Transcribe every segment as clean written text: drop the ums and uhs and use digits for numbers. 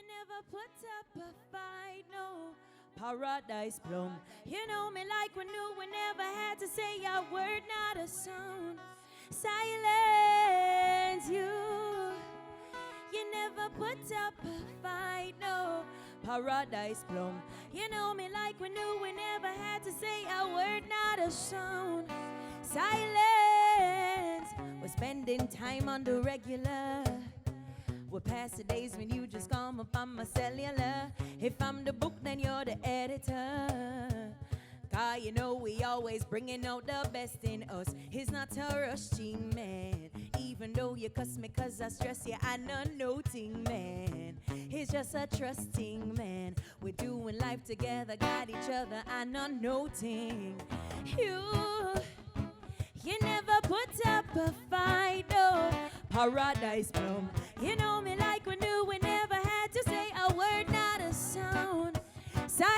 never put up a fight, no. Paradise Plum. You know me like we knew we never had to say a word, not a sound. Silence you. You never put up a fight, no. Paradise Plum. You know me like we knew we never had to say a word, not a sound. Silence. We're spending time on the regular. We're past the days when you just come up on my cellular. If I'm the book, then you're the editor. Cause you know we always bringing out the best in us. He's not a rushing man. Even though you cuss me cause I stress you, I'm not noting man. He's just a trusting man. We're doing life together, got each other, I'm not noting. You never put up a fight, no. Paradise Plum. You know me like we knew we never had to say a word, not a sound. Silence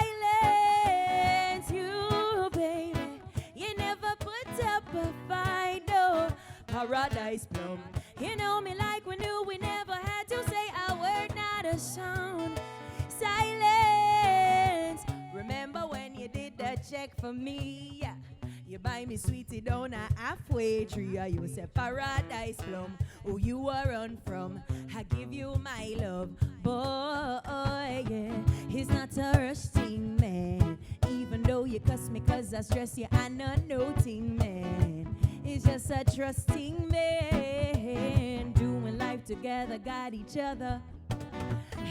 you, baby. You never put up a fight, no. Paradise Plum. You know me like we knew we never had to say a word, not a sound. Silence. Remember when you did that check for me? You buy me sweetie down a halfway tree. You say Paradise Plum. Who you are run from? I give you my love, boy, yeah. He's not a rusting man. Even though you cuss me cause I stress you, I'm not noting man. He's just a trusting man. Doing life together, got each other.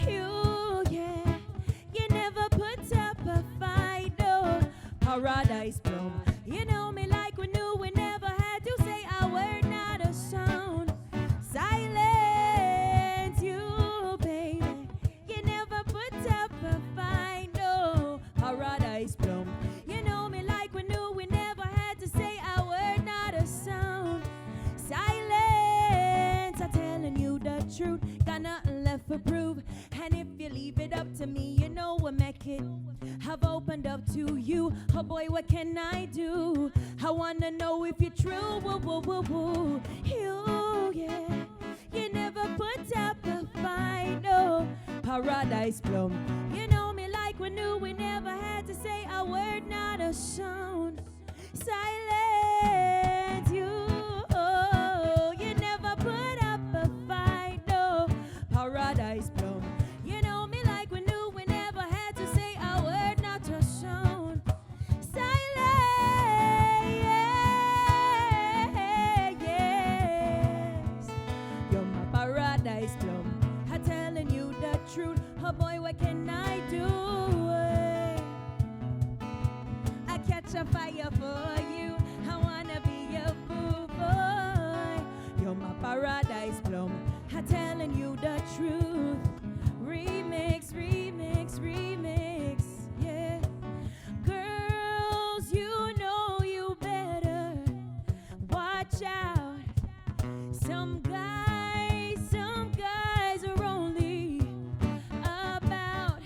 Yeah. You never put up a fight, no. Paradise Plum. You know me like we knew we never had to say a word, not a sound. Silence you, baby. You never put up a fight, no. Paradise Plum. You know me like we knew we never had to say a word, not a sound. Silence. I'm telling you the truth, got nothing left for prove. And if you leave it up to me, you know we'll make it. I've opened up to you, oh boy, what can I do? I wanna know if you're true, woo, woo, woo, woo. You, yeah, you never put up a fight, no. Paradise Plum. You know me like we knew we never had to say a word, not a sound. Silence you, oh, you never put up a fight, no. Paradise Plum. You know me like we knew we never had to say a word, not a sound. Silence, yes. You're my Paradise Plum. I'm telling you the truth. Oh boy, what can I do? I catch a fire for you. I wanna be your boo boy. You're my Paradise Plum. I'm telling you the truth. Remix, remix, remix, yeah. Girls, you know you better watch out. Some guys are only about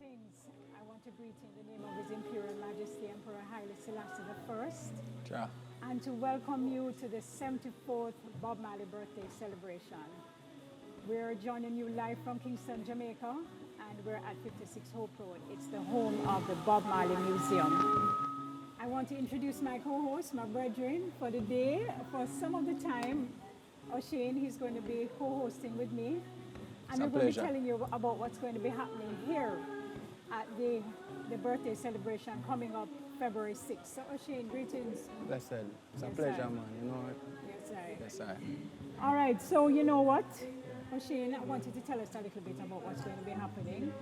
Greetings. I want to greet in the name of His Imperial Majesty Emperor Haile Selassie I, Sure. and to welcome you to the 74th Bob Marley birthday celebration. We're joining you live from Kingston, Jamaica, and we're at 56 Hope Road. It's the home of the Bob Marley Museum. I want to introduce my co-host, my brethren, for the day. For some of the time, O'Shane, he's going to be co-hosting with me. And we're going to be telling you about what's going to be happening here at the birthday celebration coming up February 6th. So, O'Shane, greetings. Blessed. It's a pleasure, man. You know it? Yes, I. Yes, I. All right, so you know what? O'Shane, I wanted to tell us a little bit about what's going to be happening.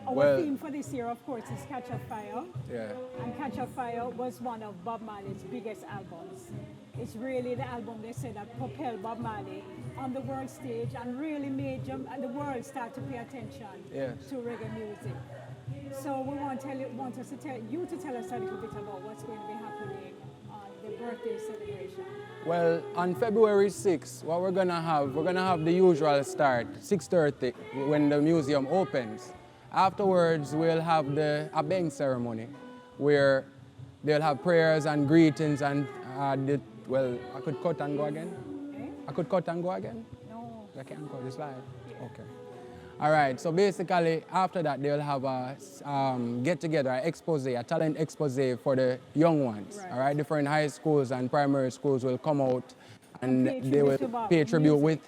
Our theme for this year, of course, is Catch a Fire. Yeah. And Catch a Fire was one of Bob Marley's biggest albums. It's really the album, they say, that propelled Bob Marley on the world stage and really made the world start to pay attention to reggae music. So we want us to tell you to tell us a little bit about what's going to be happening on the birthday celebration. Well, on February 6th, what we're gonna have the usual start, 6:30, when the museum opens. Afterwards, we'll have the Abeng ceremony, where they'll have prayers and greetings and I could cut and go again? Okay. I could cut and go again? No. I can't cut this live? Yeah. Okay. All right, so basically after that they'll have a get-together, a talent expose for the young ones. Right. All right, different high schools and primary schools will come out and they will pay tribute with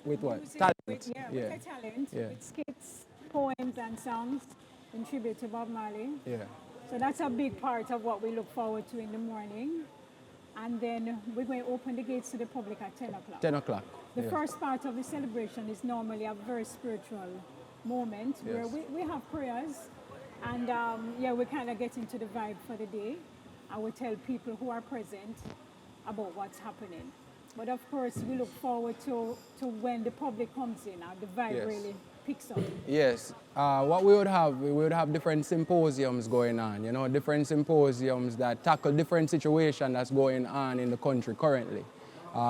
what? Music, talent. with a talent, with skits, poems and songs in tribute to Bob Marley. Yeah. So that's a big part of what we look forward to in the morning. And then we're going to open the gates to the public at 10 o'clock. 10 o'clock. The first part of the celebration is normally a very spiritual moment where we have prayers and we kind of get into the vibe for the day. I will tell people who are present about what's happening. But of course, we look forward to when the public comes in and the vibe really picks up. Yes. What we would have different symposiums going on, different symposiums that tackle different situations that's going on in the country currently.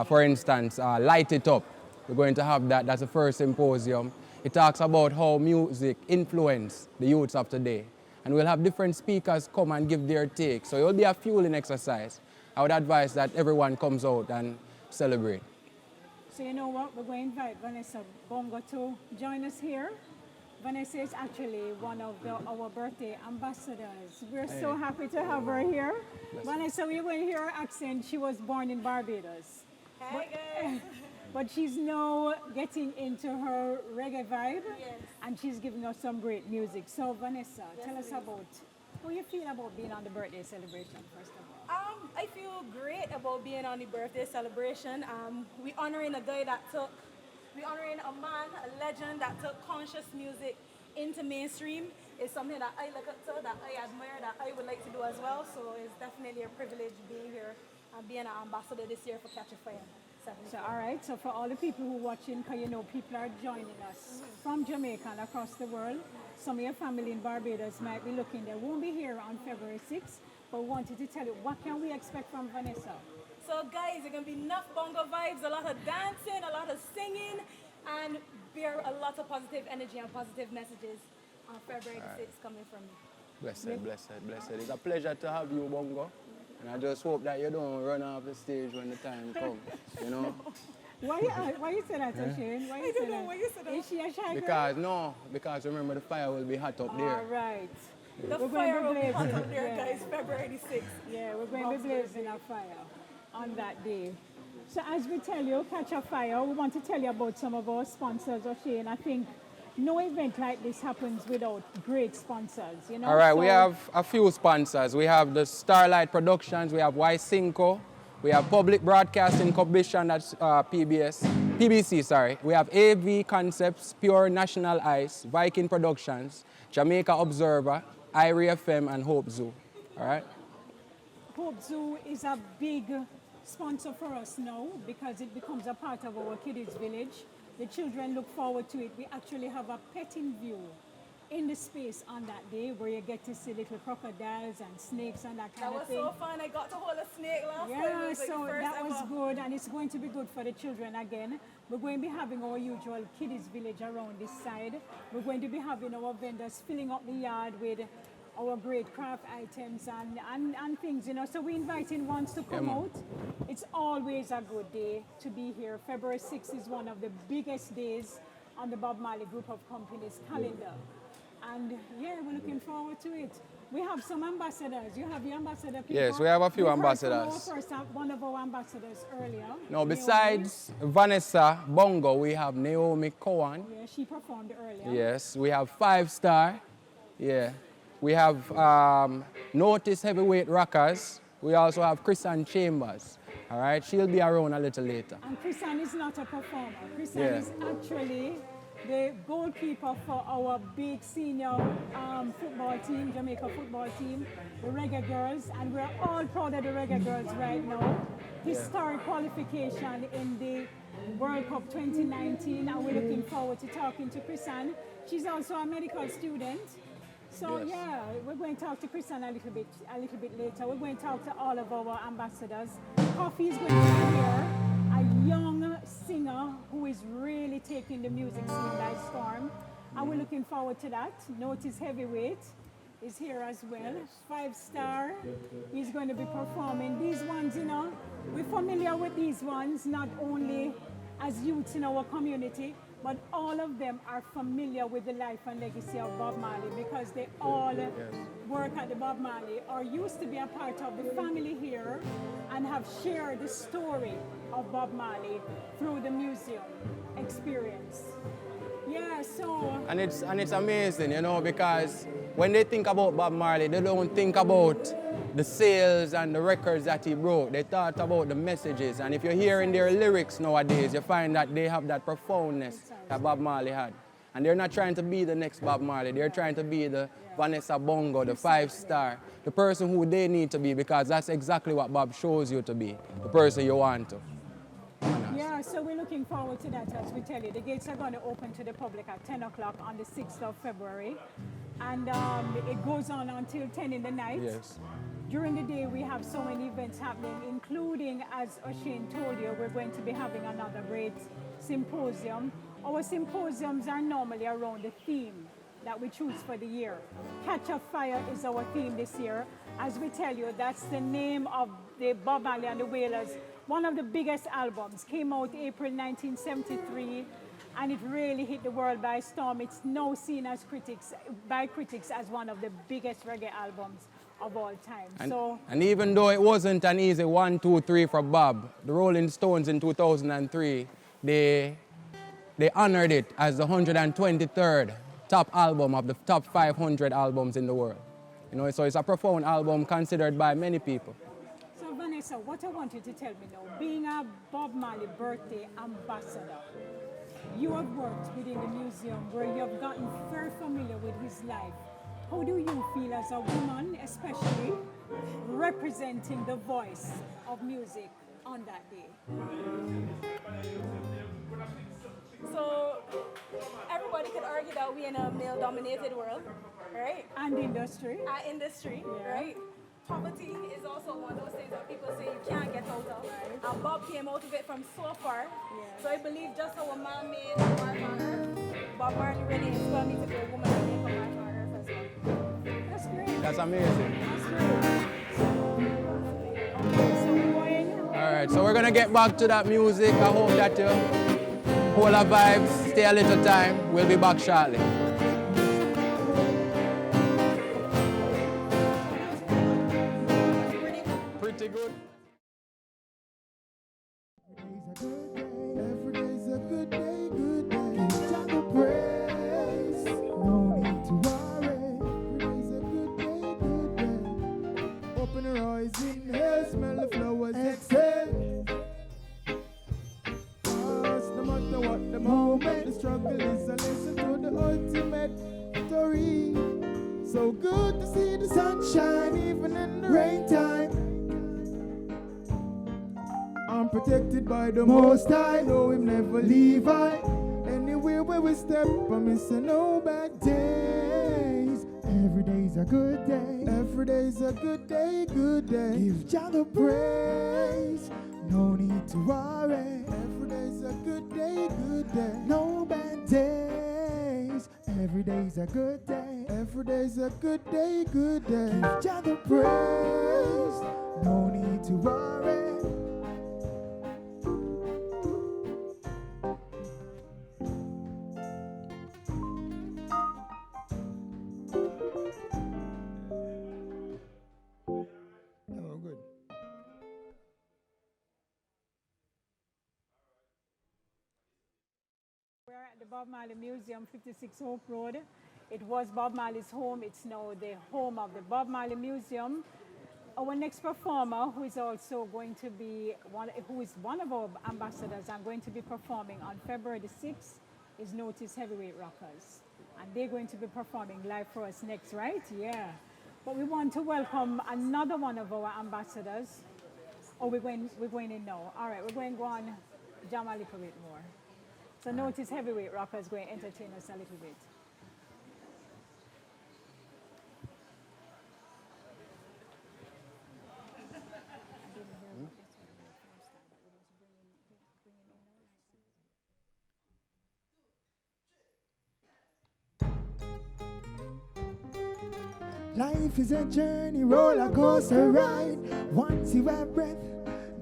For instance, Light It Up. We're going to have that. That's the first symposium. It talks about how music influences the youths of today. And we'll have different speakers come and give their take. So it will be a fueling exercise. I would advise that everyone comes out and celebrate. So you know what? We're going to invite Vanessa Bongo to join us here. Vanessa is actually one of our birthday ambassadors. We're so happy to have her here. Vanessa, we're going to hear her accent. She was born in Barbados. Hi guys. But she's now getting into her reggae vibe, and she's giving us some great music. So Vanessa, tell us about how you feel about being on the birthday celebration, first of all. I feel great about being on the birthday celebration. We're honoring a man, a legend that took conscious music into mainstream. It's something that I look up to, that I admire, that I would like to do as well. So it's definitely a privilege being here and being an ambassador this year for Catch a Fire. So all right, so for all the people who are watching, because people are joining us from Jamaica and across the world. Some of your family in Barbados might be looking. They won't be here on February 6th, but we wanted to tell you, what can we expect from Vanessa? So guys, there's going to be enough bongo vibes, a lot of dancing, a lot of singing, and bear a lot of positive energy and positive messages on February the 6th coming from me. Blessed. It's a pleasure to have you, Bongo. And I just hope that you don't run off the stage when the time comes, Why you say that, O'Shane? I don't know why you said that. Is she a shy girl? Because remember the fire will be hot up there. All right. The fire will be hot up there, guys, February the 6th. Yeah, we're going to be blazing a fire on that day. So as we tell you, Catch a Fire, we want to tell you about some of our sponsors, O'Shane. I think no event like this happens without great sponsors, All right, we have a few sponsors. We have the Starlight Productions, we have Y5, we have Public Broadcasting Corporation, that's PBC. We have AV Concepts, Pure National Ice, Viking Productions, Jamaica Observer, IRI FM, and Hope Zoo. All right? Hope Zoo is a big sponsor for us now because it becomes a part of our Kiddies Village. The children look forward to it. We actually have a petting view in the space on that day where you get to see little crocodiles and snakes and that kind of thing. That was so fun. I got to hold a snake last time. Yeah, so that was good, and it's going to be good for the children again. We're going to be having our usual kiddies village around this side. We're going to be having our vendors filling up the yard with our great craft items and things, you know. So we're inviting ones to come out. It's always a good day to be here. February 6th is one of the biggest days on the Bob Marley Group of Companies calendar. And yeah, we're looking forward to it. We have some ambassadors. You have the ambassador people. Yes, we have a few ambassadors. One of our ambassadors earlier. No, besides Vanessa Bongo, we have Naomi Cohen. Yeah, she performed earlier. Yes, we have 5 Star. Yeah. We have Notice Heavyweight Rockers. We also have Chrisann Chambers. All right, she'll be around a little later. And Chrisann is not a performer. Chrisann is actually the goalkeeper for our big senior football team, Jamaica football team, the Reggae Girls, and we're all proud of the Reggae Girls right now. Historic qualification in the World Cup 2019, and we're looking forward to talking to Chrisann. She's also a medical student. So yeah, we're going to talk to Chrisann a little bit later. We're going to talk to all of our ambassadors. Coffee is going to be here, a young singer who is really taking the music scene by storm. And we're looking forward to that. Notice Heavyweight is here as well. 5 Star, he's going to be performing. These ones, you know, we're familiar with these ones, not only as youths in our community, but all of them are familiar with the life and legacy of Bob Marley because they all work at the Bob Marley or used to be a part of the family here and have shared the story of Bob Marley through the museum experience. Yeah, so... And it's amazing, you know, because when they think about Bob Marley, they don't think about the sales and the records that he broke. They thought about the messages. And if you're hearing their lyrics nowadays, you find that they have that profoundness that Bob Marley had. And they're not trying to be the next Bob Marley. They're trying to be the Vanessa Bongo, the 5 Star, the person who they need to be, because that's exactly what Bob shows you to be, the person you want to. Yeah, so we're looking forward to that, as we tell you. The gates are going to open to the public at 10 o'clock on the 6th of February. And it goes on until 10 in the night. Yes. During the day, we have so many events happening, including, as Oshane told you, we're going to be having another great symposium. Our symposiums are normally around the theme that we choose for the year. Catch a Fire is our theme this year. As we tell you, that's the name of the Bob Marley and the Wailers. One of the biggest albums, came out April 1973, and it really hit the world by storm. It's now seen as by critics as one of the biggest reggae albums of all time. And even though it wasn't an easy 1, 2, 3 for Bob, the Rolling Stones in 2003, they honored it as the 123rd top album of the top 500 albums in the world. You know, so it's a profound album considered by many people. So Vanessa, what I want you to tell me now, being a Bob Marley birthday ambassador, you have worked within the museum where you have gotten very familiar with his life. How do you feel as a woman, especially representing the voice of music on that day? So everybody could argue that we're in a male-dominated world, right? And industry. Right? Poverty is also one of those things that people say you can't get out of. Right. And Bob came out of it from so far. Yes. So I believe just how a man made a mark on earth, Bob Marley really inspired me to be a woman that made a mark on earth as well. That's great. That's amazing. That's great. Okay, so we're going. All right, so we're going to get back to that music. I hope that you hold our vibes, stay a little time. We'll be back shortly. Pretty good. Every day's a good day, good day. Give God the praise. No need to worry. Every day's a good day, good day. Open your eyes, inhale, smell the flowers, exhale. No matter what the moment, the struggle is a lesson to the ultimate victory. So good to see the sunshine even in the rain time. I'm protected by the Most High, know Him never leave I. Anywhere where we step, I'm missing no bad days. Every day's a good day. Every day's a good day, good day. Give Jah the praise. No need to worry. Every day's a good day, good day. No bad days. Every day's a good day. Every day's a good day, good day. Give Jah the praise. No need to worry. Oh, good. We're at the Bob Marley Museum, 56 Hope Road. It was Bob Marley's home. It's now the home of the Bob Marley Museum. Our next performer, who is also going to be who is one of our ambassadors and going to be performing on February the 6th, is Notice Heavyweight Rockers. And they're going to be performing live for us next, right? Yeah. But we want to welcome another one of our ambassadors. Oh, we're going in now. All right, we're going to go on jam a little bit more. So Notice Heavyweight Rockers going to entertain us a little bit. Life is a journey, roller coaster ride. Once you have breath,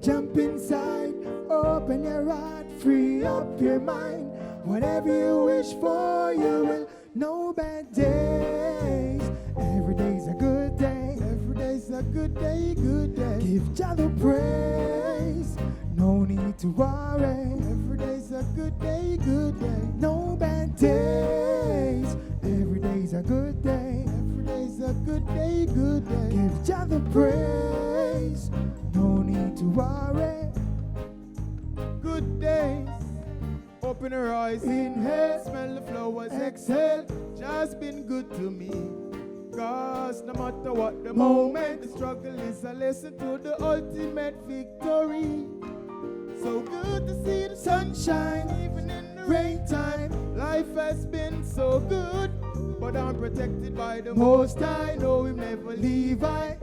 jump inside. Open your heart, free up your mind. Whatever you wish for, you will. No bad days. Every day's a good day. Every day's a good day, good day. Give Jah the praise. No need to worry. Every day's a good day, good day. No bad days. Every day's a good day. Every day's a good day, good day. Give Jah the praise. No need to worry. Good days. Open her eyes, inhale, smell the flowers, exhale. Just been good to me. Cause no matter what the moment, the struggle is a lesson to the ultimate victory. So good to see the sunshine, even in the rain time. Life has been so good, but I'm protected by the Most High. No, we'll never leave I.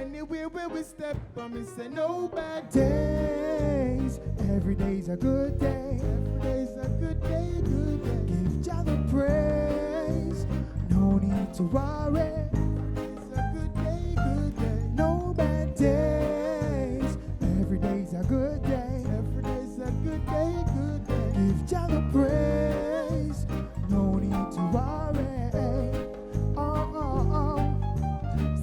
Anywhere where we step, we say no bad days. Every day's a good day. Every day's a good day, good day. Give Jah the praise. No need to worry. It's a good day, good day. No bad days. Every day's a good day. Every day's a good day, good day. Give Jah the praise. No need to worry.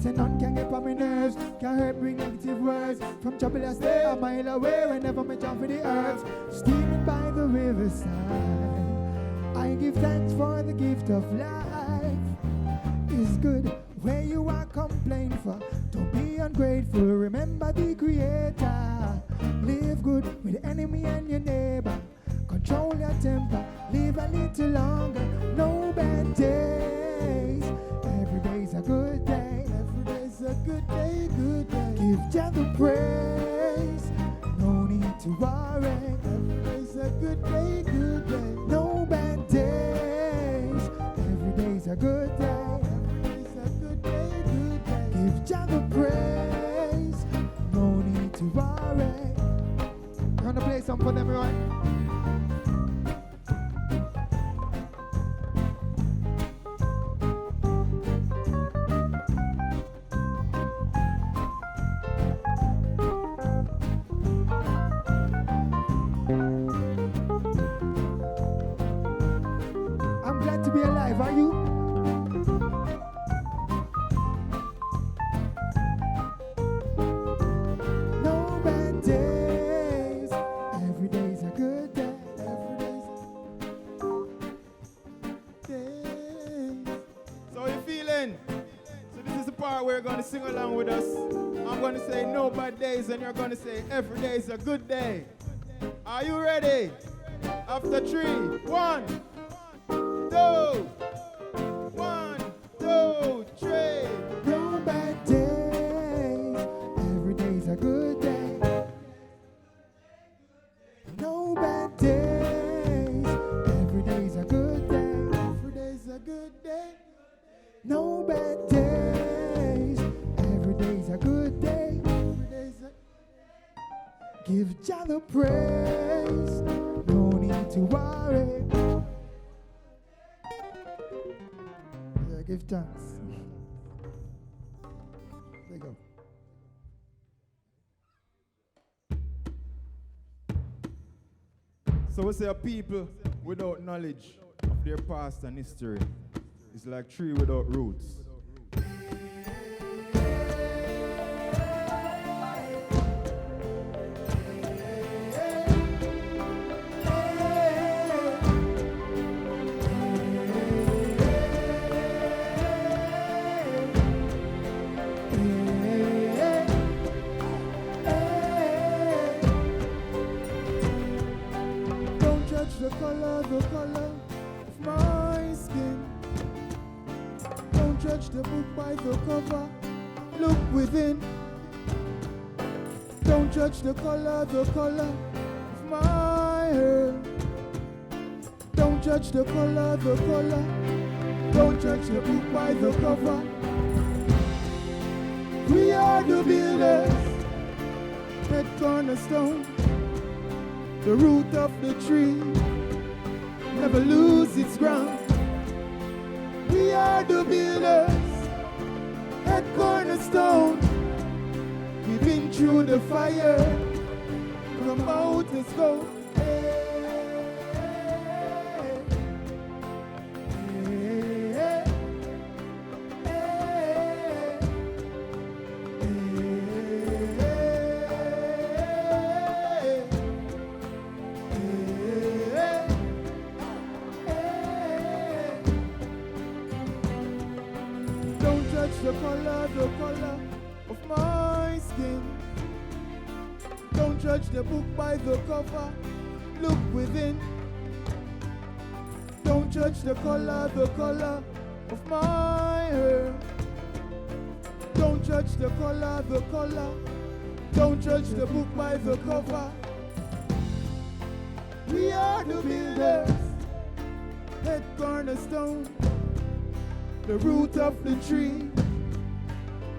Say none can get on my nerves, can't hurt bring negative words. From trouble I stay a mile away whenever me jump for the herbs. Steaming by the riverside, I give thanks for the gift of life. It's good where you are complain for. Don't be ungrateful, remember the Creator. Live good with the enemy and your neighbor. Control your temper, live a little longer. No bad days, every day's a good day. It's a good day, good day. Give Jah the praise. No need to worry. Every day's a good day, good day. No bad days. Every day's a good day. Every day's a good day, good day. Give Jah the praise. No need to worry. You wanna play some for them, right? To be alive, are you? No bad days. Every day's a good day. Every day's a day. So how you feeling? So this is the part where you're gonna sing along with us. I'm gonna say no bad days, and you're gonna say every day is a good day. Are you ready? After 3, 1, 2, 1, 2, 3. No bad days. Every day's a good day. No bad days. Every day's a good day. Every day's a good day. No bad days. Every day's a good day. Every day's a Give Jah the praise, no need to worry. Yeah, give thanks. There you go. So we say a people without knowledge of their past and history is like tree without roots. The color of my skin. Don't judge the book by the cover. Look within. Don't judge the color of my hair. Don't judge the color. Don't judge the book by the cover. We are the builders, head cornerstone, the root of the tree. Never lose its ground. We are the builders at Cornerstone. We've been through the fire. Come out, let's go. The color of my skin. Don't judge the book by the cover. Look within. Don't judge the color of my hair. Don't judge the color. Don't judge the book by the cover. We are the builders at Cornerstone, the root of the tree.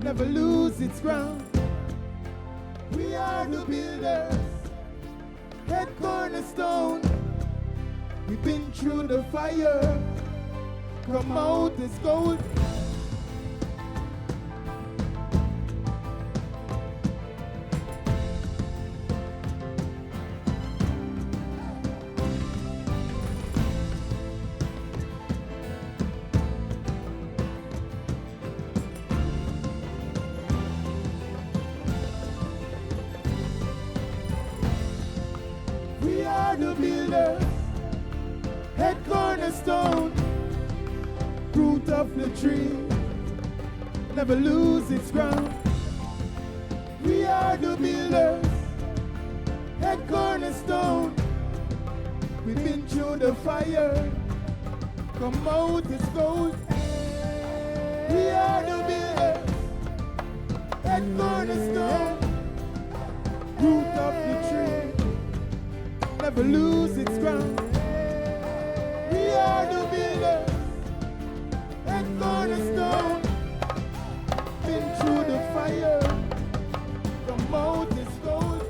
Never lose its ground. We are the builders at Cornerstone. We've been through the fire. Come out as gold. The builders at Cornerstone, root of the tree, never lose its ground. We are the builders at Cornerstone. We've been through the fire. Come out as gold. We are the builders at Cornerstone, root of the tree, never lose its ground. We are the builders at Cornerstone. Been through the fire. Come out as gold.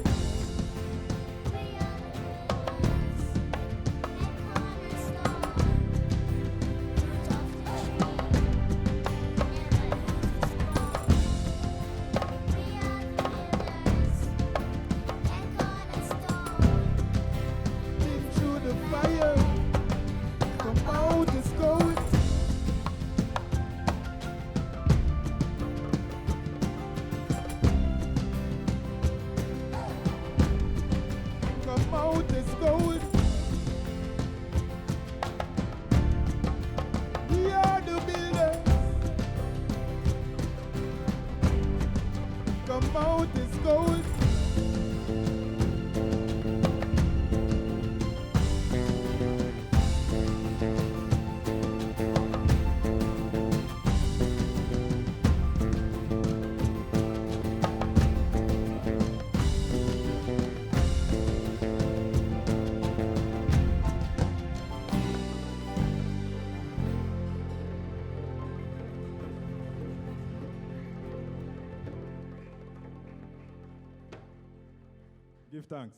Give thanks.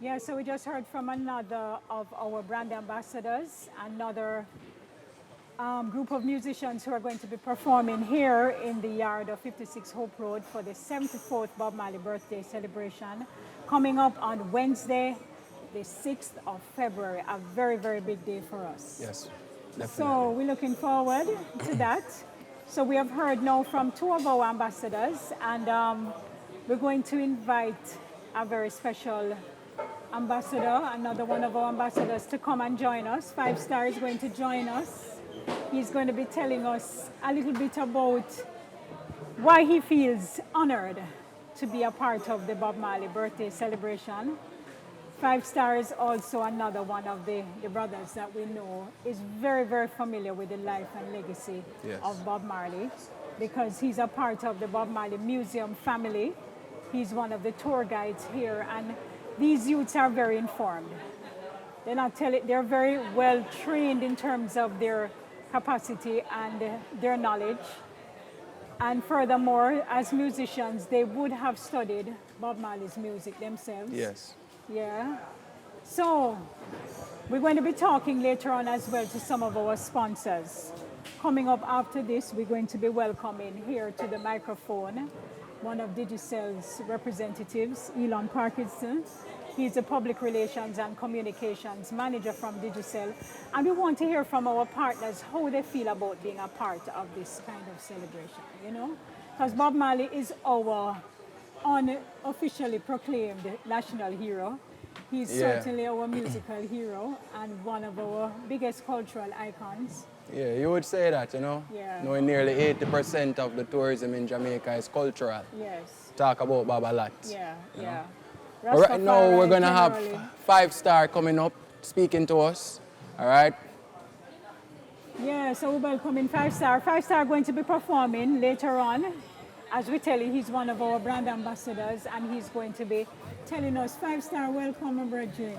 Yeah, so we just heard from another of our brand ambassadors, another group of musicians who are going to be performing here in the yard of 56 Hope Road for the 74th Bob Marley birthday celebration, coming up on Wednesday, the 6th of February, a very, very big day for us. Yes, definitely. So we're looking forward to that. So we have heard now from two of our ambassadors, and we're going to invite a very special ambassador, another one of our ambassadors, to come and join us. 5 Star is going to join us. He's going to be telling us a little bit about why he feels honored to be a part of the Bob Marley birthday celebration. 5 Star is also another one of the brothers that we know is very, very familiar with the life and legacy of Bob Marley, because he's a part of the Bob Marley Museum family. He's one of the tour guides here, and these youths are very informed. They're very well trained in terms of their capacity and their knowledge. And furthermore, as musicians, they would have studied Bob Marley's music themselves. Yes. Yeah. So we're going to be talking later on as well to some of our sponsors. Coming up after this, we're going to be welcoming here to the microphone one of Digicel's representatives, Elon Parkinson. He's the public relations and communications manager from Digicel. And we want to hear from our partners how they feel about being a part of this kind of celebration, you know? Because Bob Marley is our unofficially proclaimed national hero. He's certainly our musical hero and one of our biggest cultural icons. Yeah, you would say that, you know? Yeah. Knowing nearly 80% of the tourism in Jamaica is cultural. Yes. Talk about Bob a lot. Yeah, yeah. But right now we're going to have 5 Star coming up, speaking to us, all right? Yeah, so we're welcoming 5 Star. 5 Star going to be performing later on. As we tell you, he's one of our brand ambassadors, and he's going to be telling us, 5 Star, welcome, my brethren.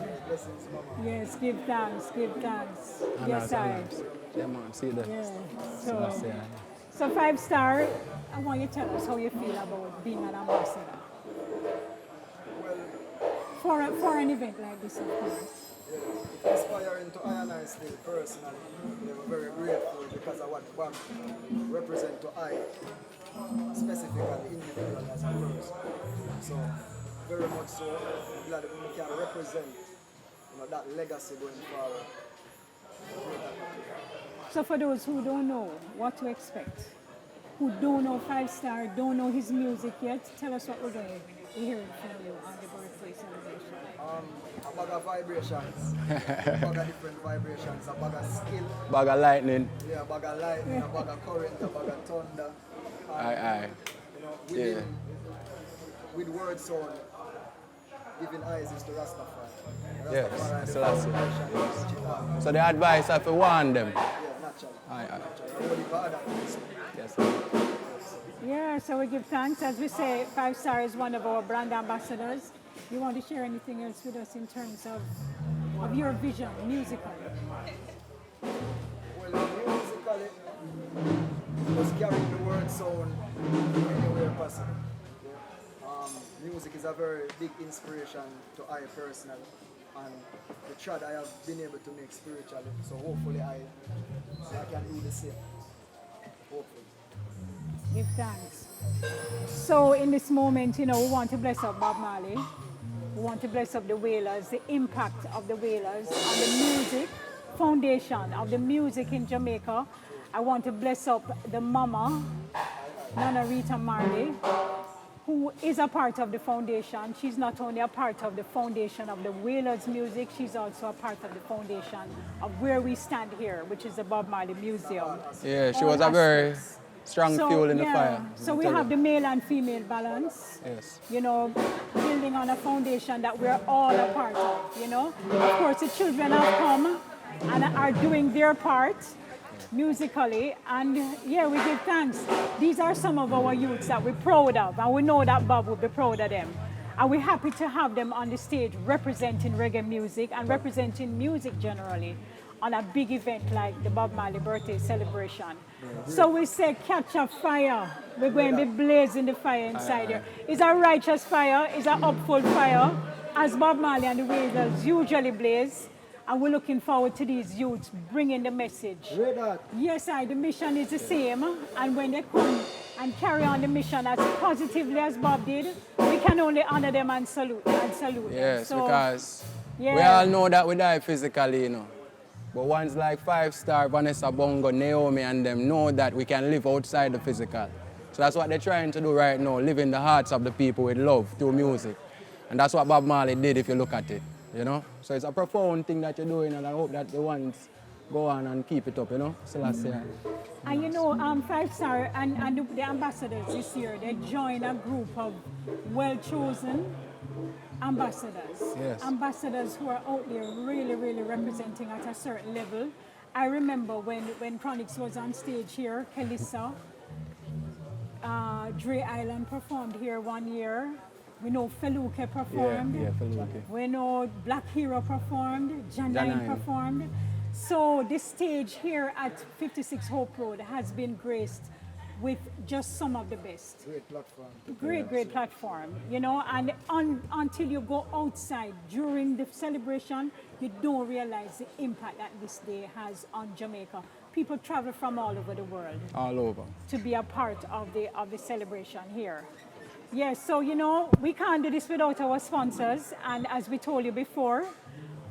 Yes, give thanks, give thanks. Yes, I. Yeah, man, see that. Yeah. So 5 Star, I want you to tell us how you feel about being an ambassador. For an event like this, of course. Yeah, it's inspiring to I and I still personally. We're very grateful because of what Bob represent to I, specifically individually as a person. So very much so glad that we can represent, that legacy going forward. So for those who don't know what to expect, who don't know 5 Star, don't know his music yet, tell us what we're going to hear from you on the birthday celebration. A bag of vibrations, a bag of different vibrations, a bag of skill. Bag of lightning. Yeah, a bag of lightning, a bag of current, a bag of thunder. Aye. With word sound, giving eyes is to Rastafari. Yes, Selassie. Yes. So the advice I have to warn them. Yeah, naturally. Yes. Yeah, so we give thanks. As we say, 5 Star is one of our brand ambassadors. You want to share anything else with us in terms of your vision musically? Well, musically, just carrying the word sound anywhere possible. Yeah. Music is a very big inspiration to I personally, and the trad I have been able to make spiritually. So hopefully I can do the same. Hopefully. Give thanks. So in this moment, we want to bless up Bob Marley. We want to bless up the Wailers, the impact of the Wailers on the music, foundation of the music in Jamaica. I want to bless up the mama, Nana Rita Marley, who is a part of the foundation. She's not only a part of the foundation of the Wailers music, she's also a part of the foundation of where we stand here, which is the Bob Marley Museum. Yeah, she was a very strong fuel in the fire. So we have the male and female balance. Yes. Building on a foundation that we're all a part of, Of course, the children have come and are doing their part musically, and we give thanks. These are some of our youths that we're proud of, and we know that Bob will be proud of them. And we're happy to have them on the stage representing reggae music and representing music generally on a big event like the Bob Marley birthday celebration. So we say catch a fire. We're going to be blazing the fire inside here. It's a righteous fire, it's an upful fire, as Bob Marley and the Wailers usually blaze. And we're looking forward to these youths bringing the message. Yes, the mission is the same. And when they come and carry on the mission as positively as Bob did, we can only honor them and salute them. Yes, So, because we all know that we die physically, you know. But ones like 5-star, Vanessa Bongo, Naomi and them know that we can live outside the physical. So that's what they're trying to do right now, live in the hearts of the people with love through music. And that's what Bob Marley did if you look at it, you know. So it's a profound thing that you're doing, and I hope that the ones go on and keep it up, you know. Celestia. And you know, 5-star and the ambassadors this year, they join a group of well-chosen ambassadors. Yes. Ambassadors who are out there really, really representing at a certain level. I remember when Chronix was on stage here, Kelissa, Dre Island performed here one year. We know Feluke performed. Yeah, Feluke. We know Black Hero performed, Janine performed. So the stage here at 56 Hope Road has been graced with just some of the best. Great platform. Great platform, you know, and until you go outside during the celebration, you don't realize the impact that this day has on Jamaica. People travel from all over the world. All over. To be a part of the celebration here. Yes, so you know, we can't do this without our sponsors, and as we told you before,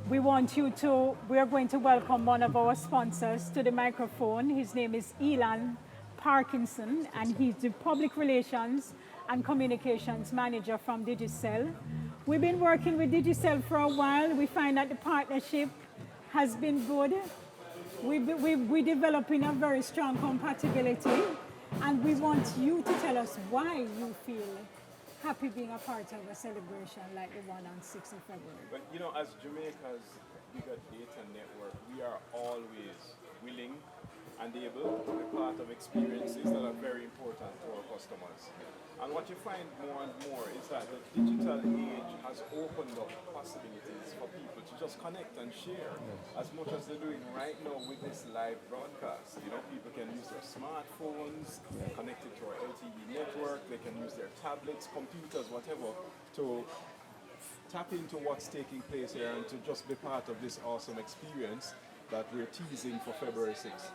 we are going to welcome one of our sponsors to the microphone. His name is Elan Parkinson, and he's the Public Relations and Communications Manager from Digicel. We've been working with Digicel for a while. We find that the partnership has been good. We're developing a very strong compatibility, and we want you to tell us why you feel happy being a part of a celebration like the one on 6th of February. But you know, as Jamaica's bigger data network, we are always willing and able to be part of experiences that are very important to our customers. And what you find more and more is that the digital age has opened up possibilities for people to just connect and share as much as they're doing right now with this live broadcast. You know, people can use their smartphones, connected to our LTE network, they can use their tablets, computers, whatever, to tap into what's taking place here and to just be part of this awesome experience that we're teasing for February 6th.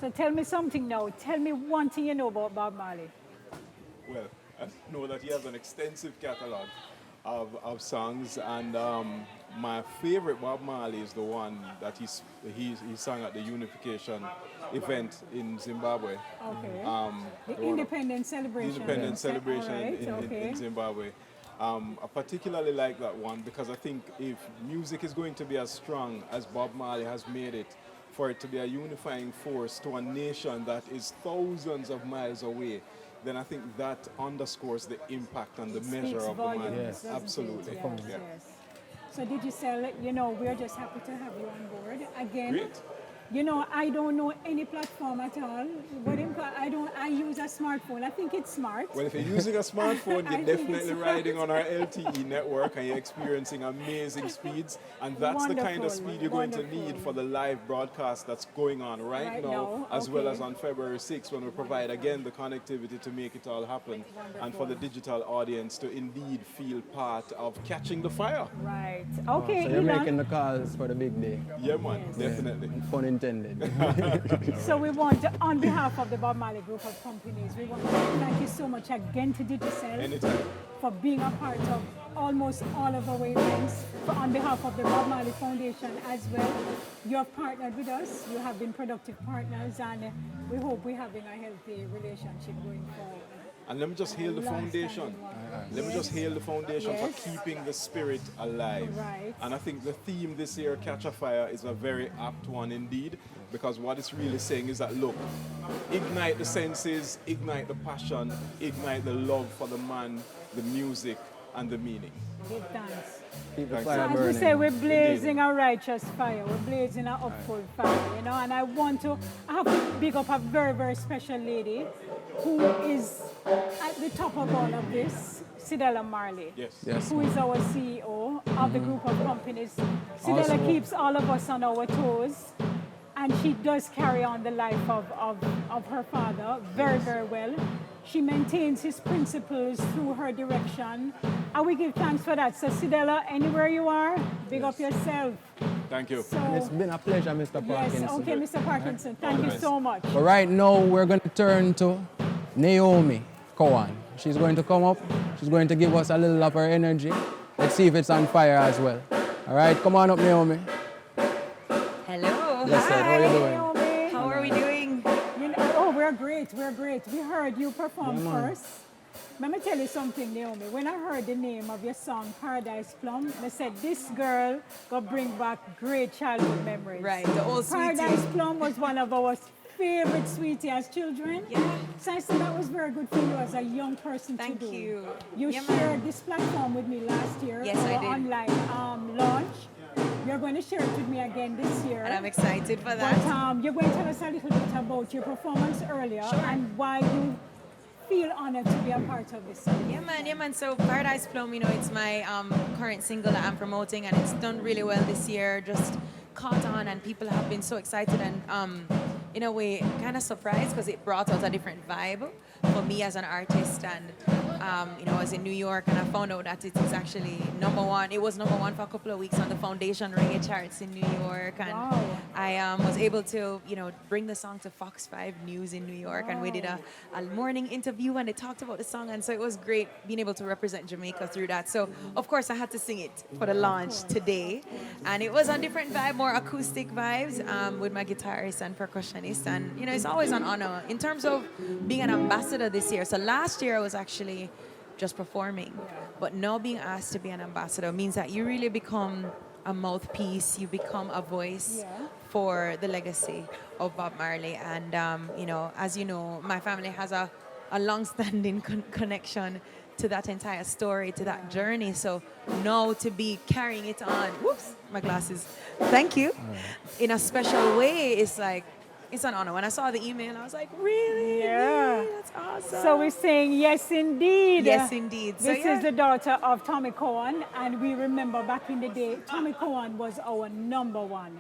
So tell me something now. Tell me one thing you know about Bob Marley. Well, I know that he has an extensive catalog of songs, and my favorite Bob Marley is the one that he sang at the Unification event in Zimbabwe. Okay. The independence celebration. The independence celebration right. in Zimbabwe. I particularly like that one because I think if music is going to be as strong as Bob Marley has made it, for it to be a unifying force to a nation that is thousands of miles away, then I think that underscores the impact and the measure of the man. Yes. Absolutely. Yes. So Digicel, you know, we're just happy to have you on board again. Great. You know, I don't know any platform at all. I use a smartphone. I think it's smart. Well, if you're using a smartphone, you're definitely riding on our LTE network and you're experiencing amazing speeds. And that's the kind of speed you're going to need for the live broadcast that's going on right now, as well as on February 6th when we provide again the connectivity to make it all happen. And for the digital audience to indeed feel part of catching the fire. Right. Okay, So you're Elon. making the calls for the big day. Yeah, man, definitely. Fun intended. So we want, on behalf of the Bob Marley Group of Companies, we want to thank you so much again to Digicel Anytime. for being a part of almost all of our events. On behalf of the Bob Marley Foundation as well, you have partnered with us. You have been productive partners, and we hope we're having a healthy relationship going forward. And let me just hail the foundation. Let me just hail the foundation for keeping the spirit alive. Right. And I think the theme this year, Catch a Fire, is a very apt one indeed, because what it's really saying is that, look, ignite the senses, ignite the passion, ignite the love for the man, the music, and the meaning. Give thanks. Keep the Thanks. fire So as we burning. say, we're blazing a righteous fire. We're blazing a upful fire, you know. And I have to big up a very, very special lady who is at the top of all of this. Sidella Marley, Yes. Yes, who ma'am. is our CEO of the group of companies. Sidella Also- keeps all of us on our toes, and she does carry on the life of her father very, very well. She maintains his principles through her direction, and we give thanks for that. So Sidella, anywhere you are, big up yourself. Thank you. So, It's been a pleasure, Mr. Parkinson. yes, okay, Mr. Parkinson, thank you so much. But right now, we're going to turn to Naomi Cowan. She's going to come up. She's going to give us a little of her energy. Let's see if it's on fire as well. All right, come on up, Naomi. Hello. Blessed, how are you doing? Naomi. How are we doing? You know, oh, we're great, we're great. We heard you perform Yeah, man. first. Let me tell you something, Naomi. When I heard the name of your song, Paradise Plum, I said, this girl will bring back great childhood memories. Right, the old sweetie. Paradise Plum was one of our favorite sweetie as children. Yeah. So I said that was very good for you as a young person Thank to do. you. You Yeah, shared man. this platform with me last year. Yes, our I did. online launch. You're going to share it with me again this year. And I'm excited for But that. you're going to tell us a little bit about your performance earlier and why you feel honored to be a part of this. Yeah, man. So Paradise Plum, it's my current single that I'm promoting, and it's done really well this year. Just caught on, and people have been so excited and, in a way, kind of surprised because it brought out a different vibe for me as an artist. And, I was in New York, and I found out that it is actually number one. It was number one for a couple of weeks on the Foundation Reggae charts in New York, and Wow. I was able to, bring the song to Fox 5 News in New York, and we did a morning interview, and they talked about the song, and so it was great being able to represent Jamaica through that. So, of course, I had to sing it for the launch today, and it was a different vibe, more acoustic vibes, with my guitarist and percussionist, and, it's always an honor in terms of being an ambassador this year. So last year I was actually just performing, but now being asked to be an ambassador means that you really become a mouthpiece, you become a voice for the legacy of Bob Marley. And, as you know, my family has a long-standing connection to that entire story, to that journey. So now to be carrying it on, whoops, my glasses, thank you, in a special way, it's an honor. When I saw the email, I was like, really? Yeah. Really? That's awesome. So we're saying yes, indeed. Yes, indeed. So, This is the daughter of Tommy Cowan, and we remember back in the day, Tommy Cowan was our number one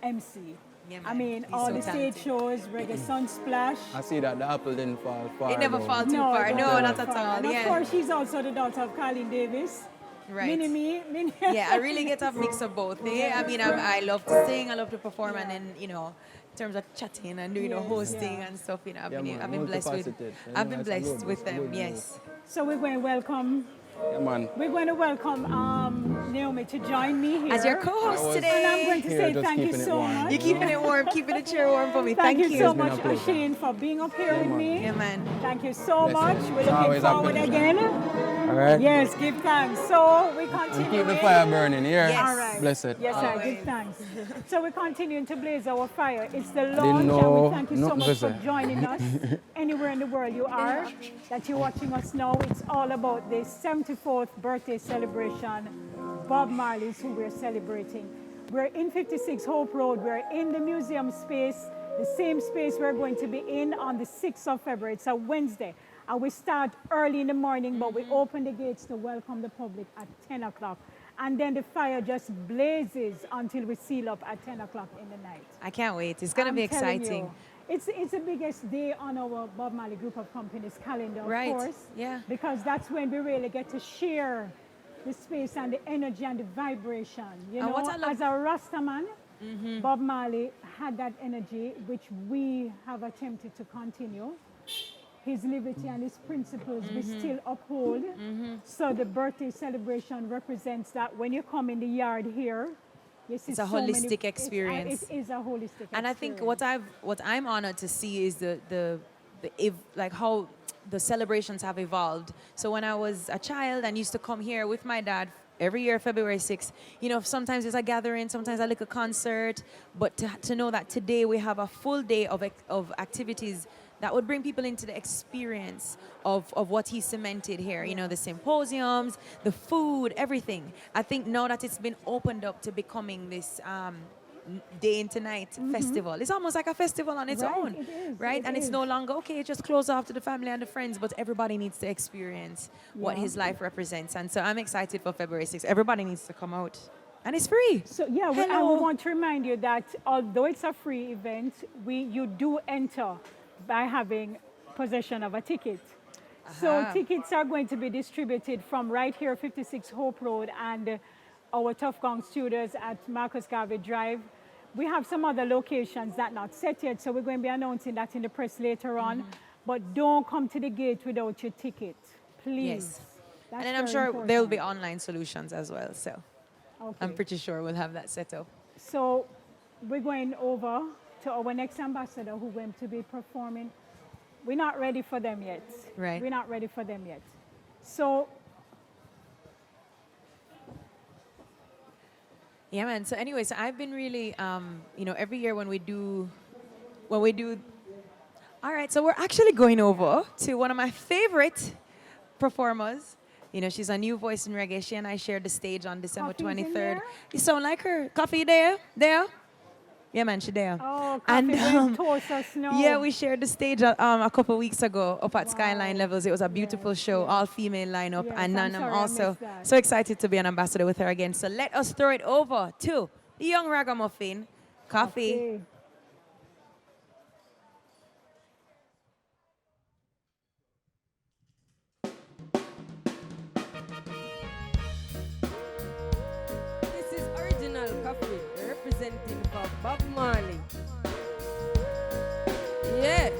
MC. Yeah, I man. mean, He's all so the stage talented. shows, Reggae Sunsplash. I see that the apple didn't fall far. It never though. falls too far. it No, wasn't not at far. all. And of Yeah. course, she's also the daughter of Colin Davis. Right. Mini. Yeah, I really get a mix of both. Eh? I mean, I love to sing, I love to perform, and then, in terms of chatting and doing Yes, hosting yeah. and stuff, I've Yeah, been, man, I've been blessed with, multifaceted. I've been It's a blessed good- with it's a them. good Yes. So we're going to welcome Naomi to join me here. As your co-host was- today. And I'm going to Here, say just thank you keeping it so warm. much. You're keeping it warm, keeping the chair warm for me. Thank you so It's been much, a pleasure. Asheen, for being up here with man. me. Yeah, man. Thank you so Bless much. you. We're It's looking always a forward pleasure. again. All right? Yes, give thanks. So we continue. Keep the fire burning here. Yes. All right. Blessed. Yes, sir. Always. Give thanks. So we're continuing to blaze our fire. It's the didn't launch, and know we thank you so nothing much to for say. joining us anywhere in the world you are, that you're watching us now. It's all about the 74th birthday celebration. Bob Marley's who we're celebrating. We're in 56 Hope Road. We're in the museum space, the same space we're going to be in on the 6th of February. It's a Wednesday. And we start early in the morning, but we open the gates to welcome the public at 10 o'clock. And then the fire just blazes until we seal up at 10 o'clock in the night. I can't wait. It's going to be I'm telling exciting. you, it's the biggest day on our Bob Marley Group of Companies calendar, Right. of course. Yeah. Because that's when we really get to share the space and the energy and the vibration. You And know, what I love- as a Rastaman, Bob Marley had that energy, which we have attempted to continue. His liberty and his principles we still uphold. So the birthday celebration represents that when you come in the yard here, you see It's a so many- holistic experience. It is a holistic And I think experience. what I'm honored to see is like how the celebrations have evolved. So when I was a child and used to come here with my dad every year, February 6th, sometimes it's a gathering, sometimes a little concert, but to know that today we have a full day of activities that would bring people into the experience of what he cemented here. The symposiums, the food, everything. I think now that it's been opened up to becoming this day into night festival. It's almost like a festival on its own, It is, right? it And it's is. no longer, okay, just close off to the family and the friends, but everybody needs to experience what Yeah. his life represents. And so I'm excited for February 6th. Everybody needs to come out. And it's free. So yeah, and Hello. we want to remind you that although it's a free event, you do enter by having possession of a ticket. So tickets are going to be distributed from right here, 56 Hope Road, and our Tough Gong Studios at Marcus Garvey Drive. We have some other locations that not set yet, so we're going to be announcing that in the press later on. But don't come to the gate without your ticket, please. Yes. That's And then I'm very sure important. there will be online solutions as well. So Okay. I'm pretty sure we'll have that set up. So we're going over to our next ambassador who's going to be performing. We're not ready for them yet. Right. We're not ready for them yet. So Yeah, man. So anyway, so I've been really, every year when we do, all right, so we're actually going over to one of my favorite performers. You know, she's a new voice in reggae. She and I shared the stage on December Coffee's in 23rd. there? You sound like her. Coffee there? There? Yeah, man, she there. oh, And, coffee will toast us now. Yeah, we shared the stage a couple weeks ago up at Skyline Levels. It was a beautiful show, all female lineup. Yes, and I'm I'm sorry I also missed that. so excited to be an ambassador with her again. So let us throw it over to the young ragamuffin, Coffee. Okay. This is original coffee representing for Bob Marley. Yeah.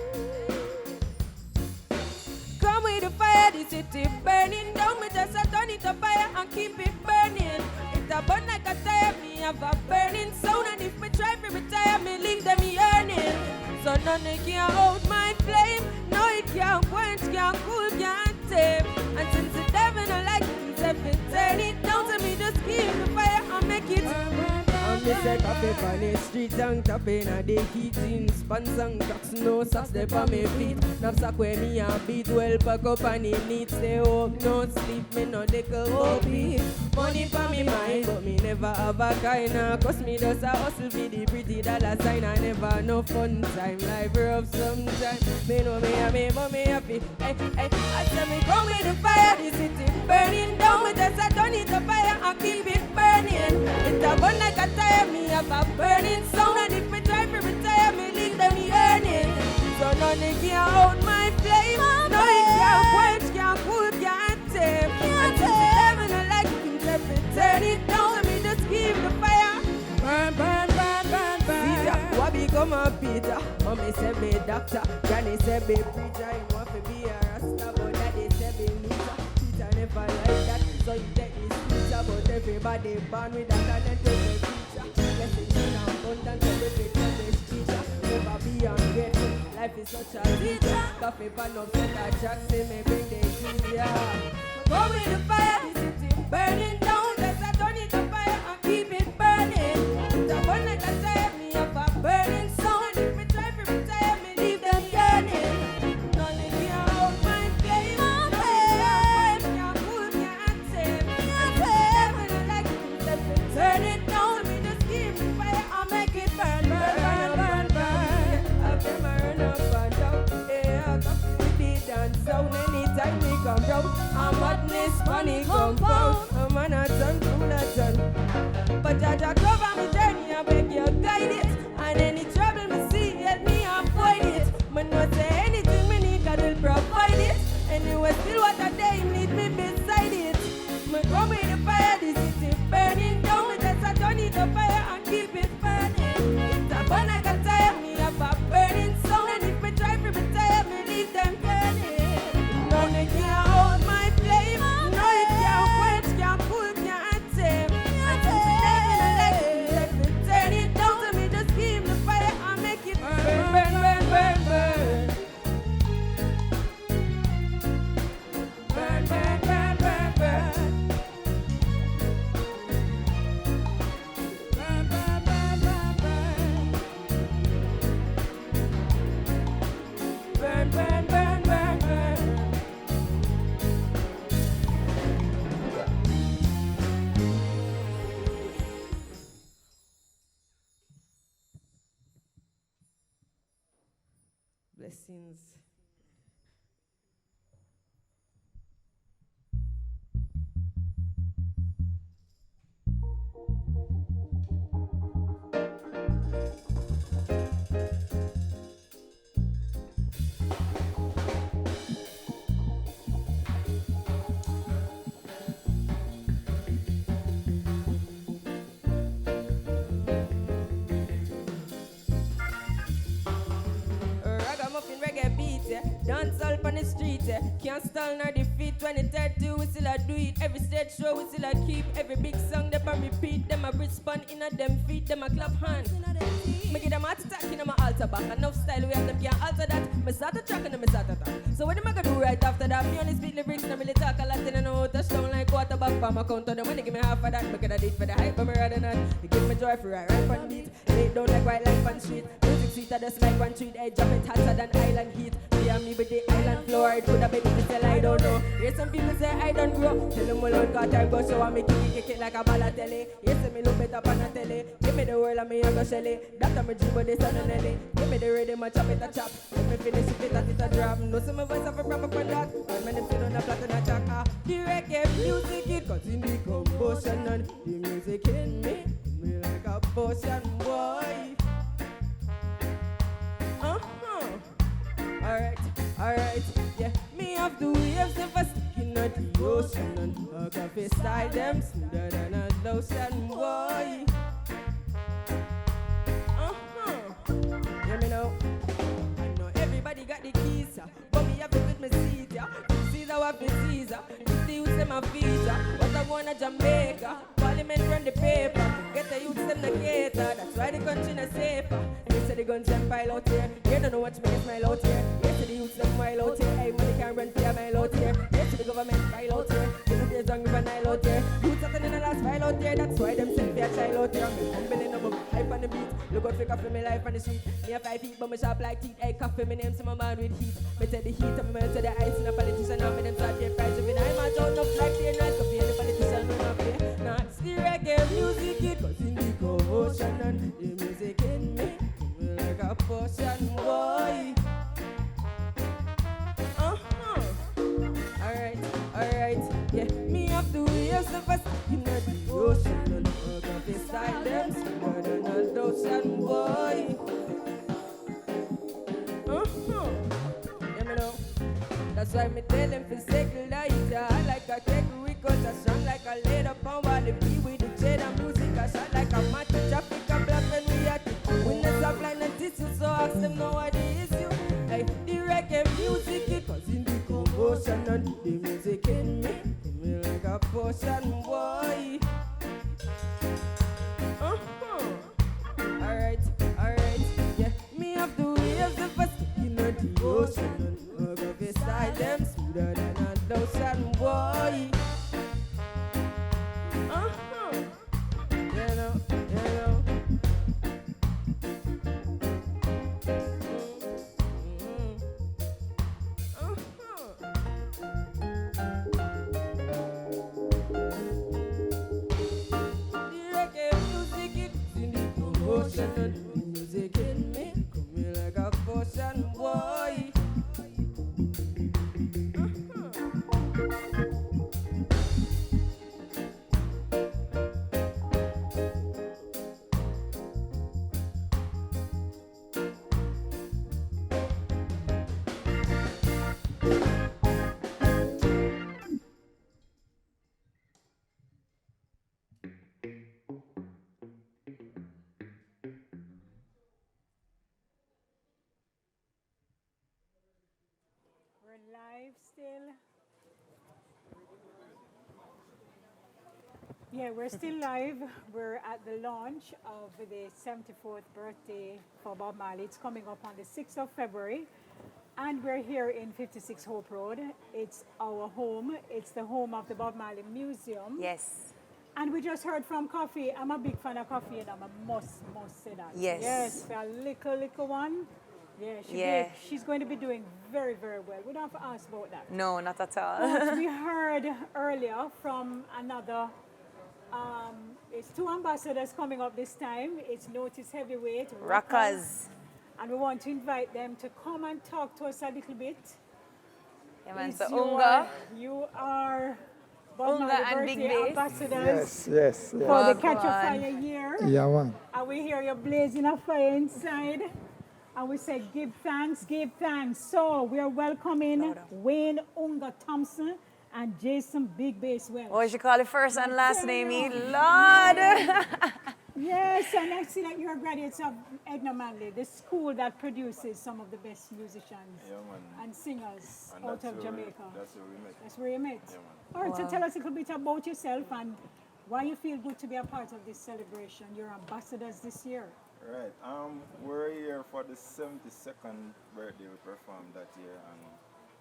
Come with the fire, the city burning down. Me just a turn it up fire and keep it burning. It a burn like a tire, me have a burning sound. And if me try to retire, me leave them yearning. So none can hold my flame. No, it can't quench, can't cool, can't tame. And since the devil don't like it, himself it turn it down to me, just keep the fire and make it burn. And me say coffee on the street and tapping at the heating. Spans and cocks, no socks, they on me feet. Knapsack where me a beat well pack up and it needs stay up, no sleep, me no deckle copy. Money for me mind, but me never have a kinda. Cause me just a hustle for the pretty dollar sign. I never no fun time, life rough sometime. Me know me a me, but me happy. Hey, hey, I say me come with the fire, the city burning down. Me just a turn it up fire and keep it burning. It a burn like a tire, me have a burning sound. And if me try to retire, me leave them yearning. So none can hold my flame. No, it can't quench, can't cool, can't tame. And since the devil don't like it, himself it turn it down. And me just keep the fire. Burn, burn, burn, burn, burn. Peter, what become a Peter? Mommy said me doctor, Granny said me preacher. He want to be a rasta, but daddy said me loser. Peter never like that, so he take his future. But everybody born with a talent to be teacher. Blessings in abundance, every college teacher. Never be ungrateful, life is such a teacher. Coffee pan up, set a track, say me bring the keys, yeah. Go with the fire, the city burning down. Let's turn it on fire and keep it burning. It's a burn like a tire, me have a burning sound. If me try to retire, me leave them yearning. None can hold my flame. No fire, can't cool, can't tame. And the devil don't like it, himself will turn it down. Me just keep the fire and make it burn, burn, burn, burn, burn. After me run up and down, yeah, coffee with the dance sound. Anytime me come round, a madness funny compound. A man a turn, fool a turn. But Jaja cover me journey, I beg you guide it. And any trouble me see, help me avoid it. Me not say anything me need, God will provide it. Anyway, still what a day need me beside it. Me come with the fire, the city burning down. Me just a turn it up fire and keep it burning. It's a burn like a tire, me have a burning sound. And if me try to retire, me leave them burning. None can hold my flame. No, it can't quench, can't cool, can't tame. And since the devil don't like it, let me turn it down to me, just keep Blessings. Ragamuffin reggae beat, yeah. Dance all on the street, yeah. Can't stall nor defeat. 2030 we still a do it. Every stage show we still a keep. Every big song them a repeat. Them a respond in a them feet. Them a clap hands. Me give them heart attack in my altar back. Enough style we have them can't alter that. Me start a track and me start a track. So what am I gonna do right after that? Me only speak lyrics, not really talk a lot. And I know touchdown like quarterback for my count on them. When they give me half of that, me gonna do it for the hype, but me rather not. They give me joy for right on beat. Lay it down like white line on street. Music sweeter just like one treat. Hey, drop it hotter than island heat. Me and me with the island floor. It could have been to tell I don't know. Here's some people say I don't grow. Tell them all out got time go show. I make it like a ball of telly. Yes, me look better on a telly. Give me the world and me a go shelly. That time me dream but they son and Nelly. Give me the rhythm and chop it a chop. Let me finish it at it a drop. No see my voice of a proper conduct. When me them sit on the flat and a track. The reggae music it cuts in the commotion. And the music in me like a potion boy. Alright, yeah. Me have the waves never sticking at the ocean. And I can face style them smoother than a lotion, boy. Hear me now. I know everybody got the keys, but me have to put my seat, yeah. Caesar what the Caesar, the youths them a feature. What I want to Jamaica, Parliament run the paper. Get the youths them the cater, that's why the country not safer. They say the guns them pile out here, you don't know what you make smile out here. They say the youths them mile out here, hey money can't run for a mile out here. They say the government file out here, you know there's hungry for Nile out here. Youths are in the last file out here, that's why them send for a child out here. I'm humbling up, hype on the beat, look out for coffee, me life on the street. Me a 5 feet, but me sharp like teeth, hey coffee, me name some man with heat. Me take the heat and me melt to the ice in a politician, now me them start their price. If it I'm a joke, no like they're nice, coffee and the politician will not play. Nah, it's the reggae music, it goes in the commotion and the music in me like a potion, boy. Alright, yeah. Me have to waves the first in the ocean and I got beside them smoother than a ocean, boy. Yeah, me know. That's why me tell them to circle light. I like a cake, we cut a strong like a leather pound while the be with the cheddar music. I shot like a match, traffic a black when we at it. We not stop like no tissue, so ask them know what the issue. Hey, the reggae music, it was in the commotion and the music in me like a potion, boy. Alright, yeah. Me have the waves of a sticking at the ocean and I go beside them smoother than a lotion, boy. You know. The reggae music it's in the commotion and the music in me coming like a potion, boy. We're live still. Yeah, we're still live. We're at the launch of the 74th birthday for Bob Marley. It's coming up on the 6th of February. And we're here in 56 Hope Road. It's our home. It's the home of the Bob Marley Museum. Yes. And we just heard from Coffee. I'm a big fan of Coffee, and I must say that. Yes. Yes, a little one. Yeah, she's going to be doing very, very well. We don't have to ask about that. No, not at all. But we heard earlier from another, it's two ambassadors coming up this time. It's Notice Heavyweight, Rockers. And we want to invite them to come and talk to us a little bit. Yeah, man. It's So you are Bob Unga Marley and Big birthday Bass. ambassadors Yes. for the Catch a Wagwan. Fire year. Yeah, man. And we hear you blazing a fire inside. And we say, give thanks, give thanks. So we are welcoming Wayne Unga Thompson and Jason Big Bass Welch. What you call it first and last name? Lord. Yes, and I see that you're graduates of Edna Manley, the school that produces some of the best musicians and singers out of Jamaica. That's where we met. That's where you met. Yeah, man. All right, so tell us a little bit about yourself and why you feel good to be a part of this celebration. You're ambassadors this year. Right. We're here for the 72nd birthday we performed that year, and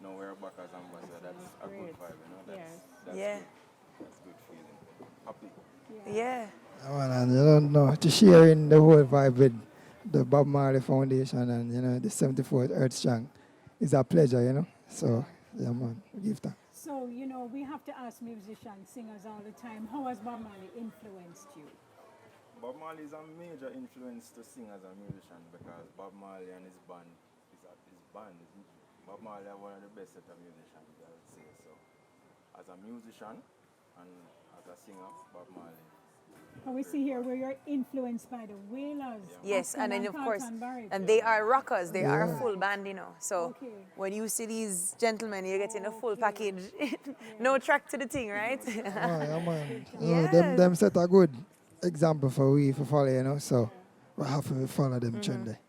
now we're back as ambassador. That's a good vibe, you know. That's Yeah. good. That's good feeling. Happy. Yeah. Oh, man, and you don't know, to share in the whole vibe with the Bob Marley Foundation and, you know, the 74th Earth Strong is a pleasure, you know. So, yeah, man, give thanks. So, you know, we have to ask musicians, singers all the time, how has Bob Marley influenced you? Bob Marley is a major influence to sing as a musician because Bob Marley and his band Bob Marley are one of the best set of musicians, I would say. So, as a musician and as a singer, Bob Marley. And we see here where you're influenced by the Wailers. Yes, Austin and then of course, Carlton Barrett. and they are rockers. They are a full band, you know. So Okay. when you see these gentlemen, you're getting a full package. No track to the thing, right? Oh, yeah, man. Yes. Them set a good example for we to follow, you know. So, we have to follow them trend there.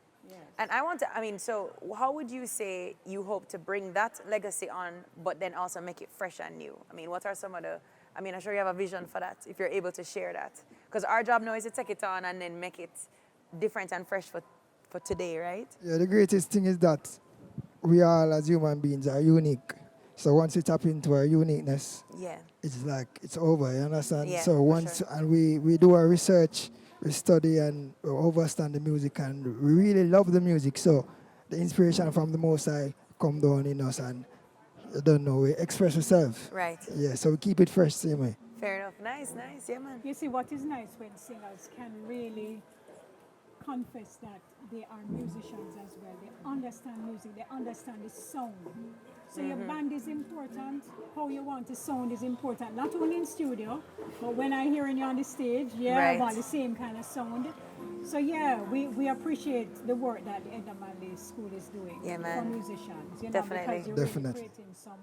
And I want to, I mean, so how would you say you hope to bring that legacy on, but then also make it fresh and new? I mean, what are some of the, I mean, I'm sure you have a vision for that, if you're able to share that. Because our job now is to take it on and then make it different and fresh for today, right? Yeah, the greatest thing is that we all as human beings are unique. So once we tap into our uniqueness, Yeah. it's like it's over, you understand? Yeah, So for once sure. and we do our research, we study and we understand the music and we really love the music. So the inspiration from the Most High come down in us and I don't know, we express ourselves. Right. Yeah, so we keep it fresh same way. Fair enough. Nice, yeah, man. You see, what is nice when singers can really confess that they are musicians as well. They understand music, they understand the sound. So your band is important, how you want to sound is important, not only in studio, but when I hearing you on the stage, I want the same kind of sound. So yeah, we appreciate the work that the Edna Manley School is doing for musicians, you know, Definitely. because you're really creating some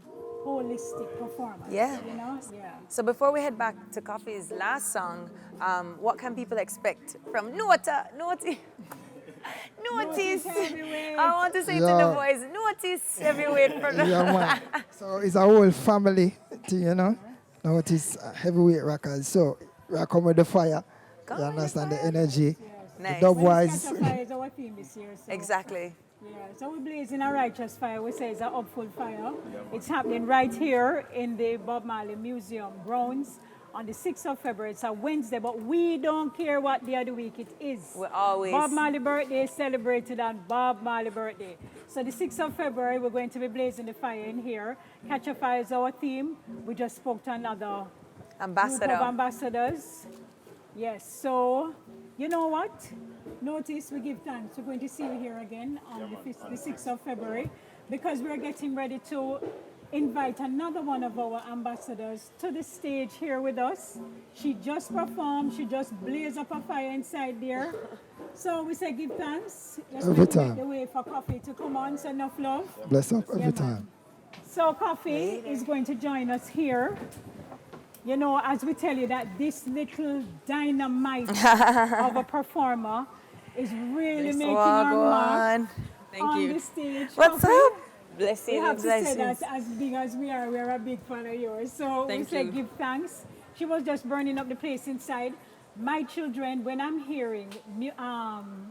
holistic performance, Yeah. you know? Yeah. So before we head back to Coffee's last song, what can people expect from Notice? I want to say it in the voice. Notice heavyweight from Yeah, man. So it's a whole family thing, you know. Notice heavyweight rockers. So we are coming with the fire. You understand the energy. Nice. The dub Well, wise. Catch a Fire is our theme this year. So. Exactly. Yeah, so we're blazing a righteous fire. We say it's an upful fire. It's happening right here in the Bob Marley Museum grounds on the 6th of February. It's a Wednesday, but we don't care what day of the week it is. We're always... Bob Marley birthday is celebrated on Bob Marley birthday. So the 6th of February, we're going to be blazing the fire in here. Catch a Fire is our theme. We just spoke to another group of ambassadors. Yes, so you know what? Notice we give thanks. We're going to see you here again on the 6th of February because we're getting ready to invite another one of our ambassadors to the stage here with us. She just performed. She just blazed up a fire inside there. So we say give thanks. Let's Every make time. the way for Coffee to come on. So enough love. Bless up every Yeah, time. man. So Coffee is going to join us here. You know, as we tell you that this little dynamite of a performer is really making our mark on the stage. What's Coffee, up? Blessings. we have to say that as big as we are, we're a big fan of yours. So we say give thanks. She was just burning up the place inside. My children, when I'm hearing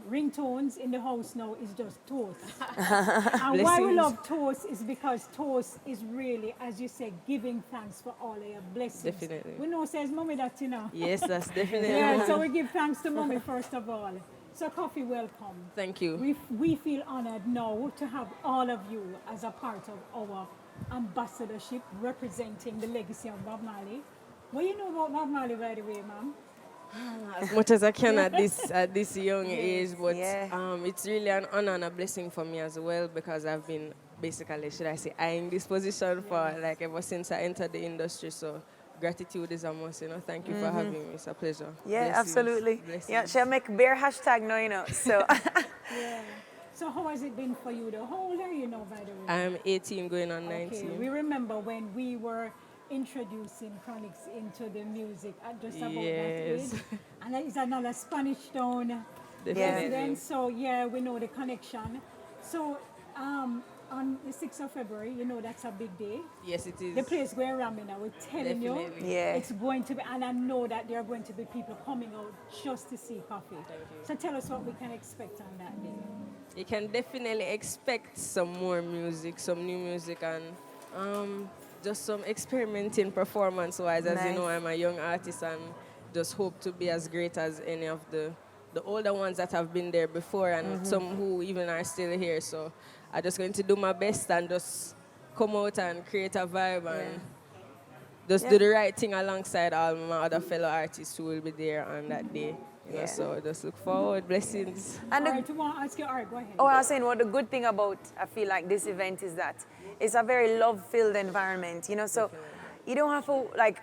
ringtones in the house now, is just toast. And why we love toast is because toast is really, as you say, giving thanks for all of your blessings. Definitely. We know says mommy that, you know. Yes, that's definitely. Yeah, so we give thanks to mommy first of all. So Coffee, welcome. Thank you. We feel honored now to have all of you as a part of our ambassadorship representing the legacy of Bob Marley. What you know about Bob Marley, by the way, ma'am? As much as I can at this young age, but Yeah. it's really an honor and a blessing for me as well because I've been basically, should I say, eyeing this position for like ever since I entered the industry. So gratitude is a must, you know. Thank you for having me. It's a pleasure. Yeah, Blessings. absolutely. Blessings. Yeah, she'll make bear hashtag now, you know. So Yeah. So how has it been for you though? How old are you now, by the way? I'm 18 going on Okay, 19. we remember when we were introducing Chronics into the music at just about Yes. that age. And that is another Spanish Town Definitely. resident, so yeah, we know the connection. So on the 6th of February, you know that's a big day. Yes, it is. The place where I'm in, we're telling you, Definitely. Yeah. it's going to be, and I know that there are going to be people coming out just to see coffee. So tell us what we can expect on that day. You can definitely expect some more music, some new music, and just some experimenting performance-wise. As you know, Nice. I'm a young artist and just hope to be as great as any of the older ones that have been there before and some who even are still here. So I'm just going to do my best and just come out and create a vibe and just do the right thing alongside all my other fellow artists who will be there on that day. You know, Yeah. so just look forward. Blessings. and the, All right, we want to ask you, all right, go ahead. oh, I was saying, what the good thing about I feel like this event is that it's a very love-filled environment, you know. So you don't have to like,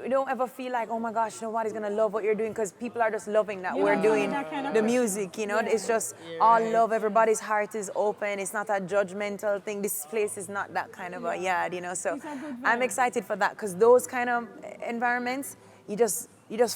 you don't ever feel like, oh my gosh, nobody's gonna love what you're doing because people are just loving that You we're don't feel doing that kind of the pressure. music, you know. It's just all love. Everybody's heart is open. It's not a judgmental thing. This place is not that kind of a yard, you know. So It's a good I'm vibe. excited for that because those kind of environments, you just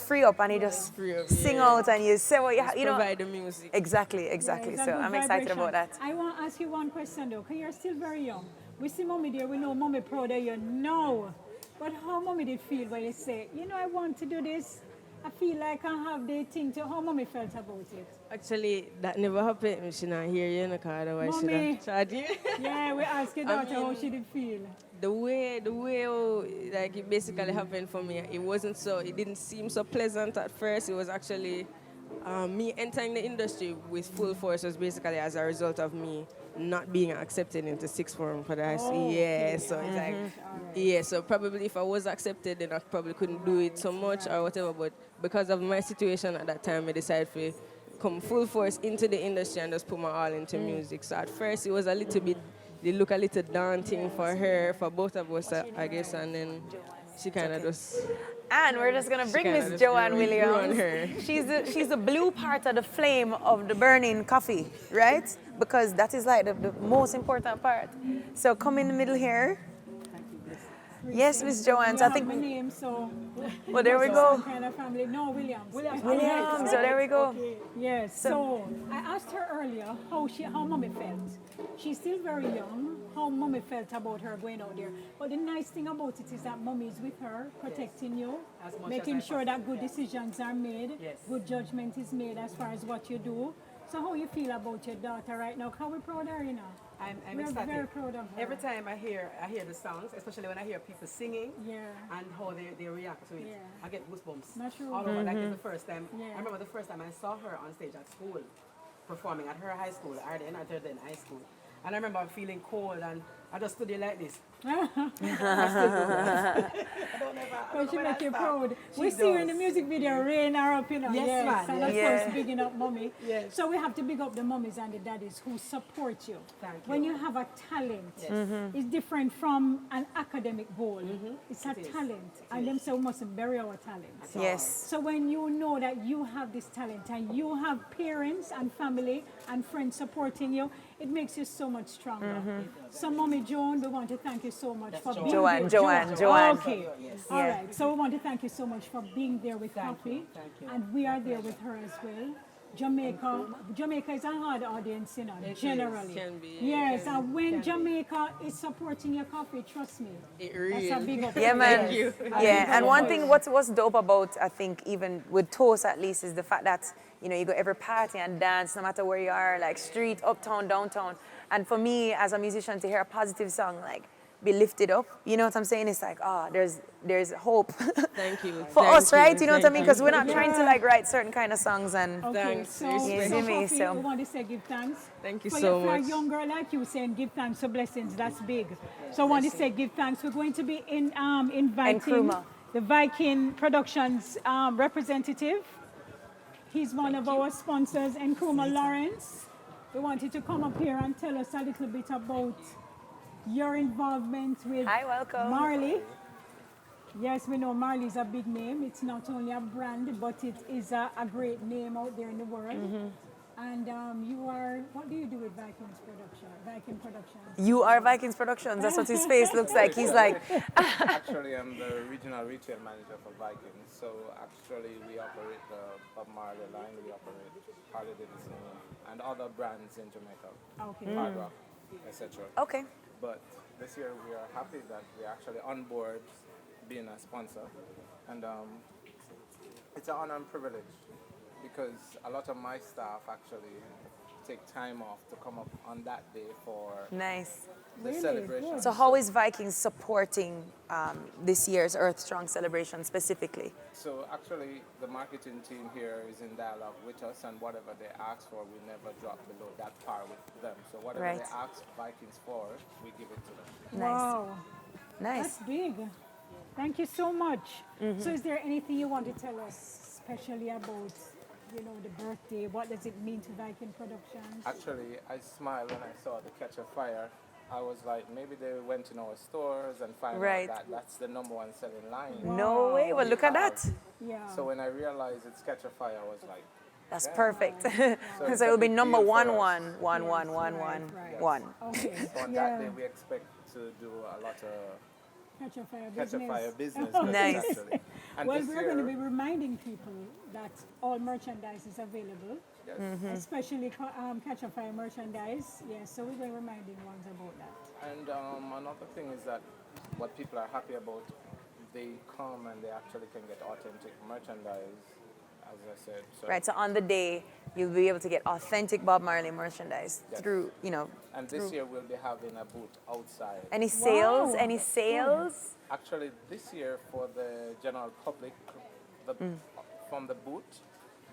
free up and you just free up, sing yeah. out and you say what you know. Provide the music. Exactly. Yeah, it's a So good I'm excited vibration. about that. I want to ask you one question though, because you're still very young. We see mommy there, we know mommy proud of you now. But how mommy did feel when you say, you know, I want to do this? I feel like I have the thing to, how mommy felt about it? Actually, that never happened. She not hear you, no, 'cause otherwise she Mommy. not charge you. Yeah, we asked your daughter how she did feel. the way like it basically happened for me, it didn't seem so pleasant at first. It was actually me entering the industry with full force was basically as a result of me not being accepted into sixth form for the IC. Yeah, so it's like, yeah, so probably if I was accepted, then I probably couldn't do it so much or whatever. But because of my situation at that time, I decided to come full force into the industry and just put my all into music. So at first, it was a little bit, it looked a little daunting for her, for both of us, I guess, and then she kind of just... And we're just gonna bring Miss Joanne Williams. She's the blue part of the flame of the burning coffee, right? Because that is like the most important part. So come in the middle here. Yes, Miss Joanne. So I think. My name, so. Well, there we go. Some kind of family. No, Williams. Williams. So there we go. Yes. So I asked her earlier how mommy felt. She's still very young. How mommy felt about her going out there. But the nice thing about it is that mommy is with her, protecting you, making sure that good decisions are made, good judgment is made as far as what you do. So how you feel about your daughter right now? How we proud of her, you know? I'm We're ecstatic. very proud of her. Every time I hear the songs, especially when I hear people singing and how they react to it, I get goosebumps Natural. all over. Like it's the first time. Yeah. I remember the first time I saw her on stage at school, performing at her high school, Arden high school. And I remember feeling cold and I just stood there like this. I still do that. I don't ever. But she make you proud. She We see her in the does. music video, rain her up, you know. Yes, ma'am. And of Yes. course, bigging up mommy. Yes. So we have to big up the mommies and the daddies who support you. Thank you. When you have a talent, it's different from an academic goal. It's a talent. And them say we mustn't bury our talent. Yes. So when you know that you have this talent and you have parents and family and friends supporting you, it makes you so much stronger. So Mommy Joan, we want to thank you so much for being Joanne, there. Joanne. Okay. All right. So we want to thank you so much for being there with Coffee. Thank you. And we are there with her as well. Jamaica is a hard audience, you know, generally. Can be, Yes, and when Jamaica is supporting your coffee, trust me, It that's a big up. Yeah, man. Thank you. Yeah, and one thing what's dope about, I think, even with Toast at least, is the fact that, you know, you go every party and dance, no matter where you are, like street, uptown, downtown. And for me, as a musician, to hear a positive song, like, be lifted up, you know what I'm saying? It's like, there's hope Thank you. for Thank us, right? you. You know what I Thank mean? you. Because we're not trying to like write certain kind of songs and Okay, Thanks. so, Respect. You see me? Coffee, So- we want to say give thanks. Thank you for so for a much. young girl like you saying give thanks for blessings, that's big. So I want to say give thanks. We're going to be inviting Nkrumah. the Viking Productions representative. He's one of our sponsors, Nkrumah Lawrence. We wanted to come up here and tell us a little bit about your involvement with Hi, welcome. Marley. Yes, we know Marley is a big name. It's not only a brand, but it is a great name out there in the world. And you are, what do you do with Viking Productions? You are Vikings Productions. That's what his face looks like. He's like, Actually, I'm the regional retail manager for Vikings. So actually, we operate the Bob Marley line, we operate Harley Davidson, and other brands in Jamaica, Hard Rock, etc. okay. But this year, we are happy that we're actually on board being a sponsor, and it's an honor and privilege because a lot of my staff actually take time off to come up on that day for Nice. the celebration. So how is Vikings supporting this year's Earth Strong celebration specifically? So actually, the marketing team here is in dialogue with us, and whatever they ask for, we never drop below that par with them. So whatever they ask Vikings for, we give it to them. Nice. Wow, Nice. that's big. Thank you so much. So is there anything you want to tell us, especially about, you know, the birthday? What does it mean to Viking Productions? Actually, I smiled when I saw the Catch a Fire. I was like, maybe they went in our stores and found out that that's the #1 selling line. No way. Well, look at that. Yeah. So when I realized it's Catch a Fire, I was like, That's perfect. So So it will be big number deal for 1111111. Okay. so on that day, we expect to do a lot of Catch a Fire Catch a Fire business. Nice. Actually. And Well, this we're going to year- be reminding people that all merchandise is available, Yes. especially Catch a Fire merchandise. Yes, so we're going to remind the ones about that. And another thing is that what people are happy about, they come and they actually can get authentic merchandise, as I said. So Right, so on the day, you'll be able to get authentic Bob Marley merchandise through, you know. And this year we'll be having a booth outside. Any sales? Wow. Any sales? Actually, this year for the general public, from the booth,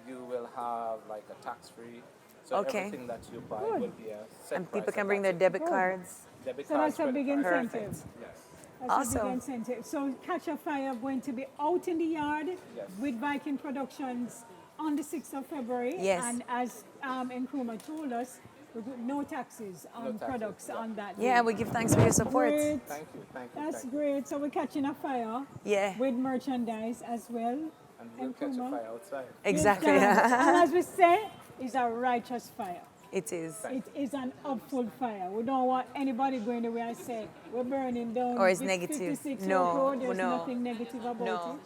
you will have like a tax-free. So everything that you buy will be a set And people price, can bring their that's it. debit cards. Debit So cards, that's a big credit cards. incentive. Yes. That's a Awesome. big incentive. So Catch a Fire going to be out in the yard Yes. with Viking Productions on the 6th of February. Yes. And as Nkrumah told us, we put no taxes on taxes, products on that day. Yeah, we give thanks for your support. Great. Thank you, thank you. That's thank you. great. So we're catching a fire Yeah, with merchandise as well. And we'll catch a Nkrumah. fire outside. exactly. Yes, and as we say, it's a righteous fire. It is. It is an upful fire. We don't want anybody going away and say we're burning down. Or it's this negative. 56 No, Hope Road. There's no. nothing negative about No. it.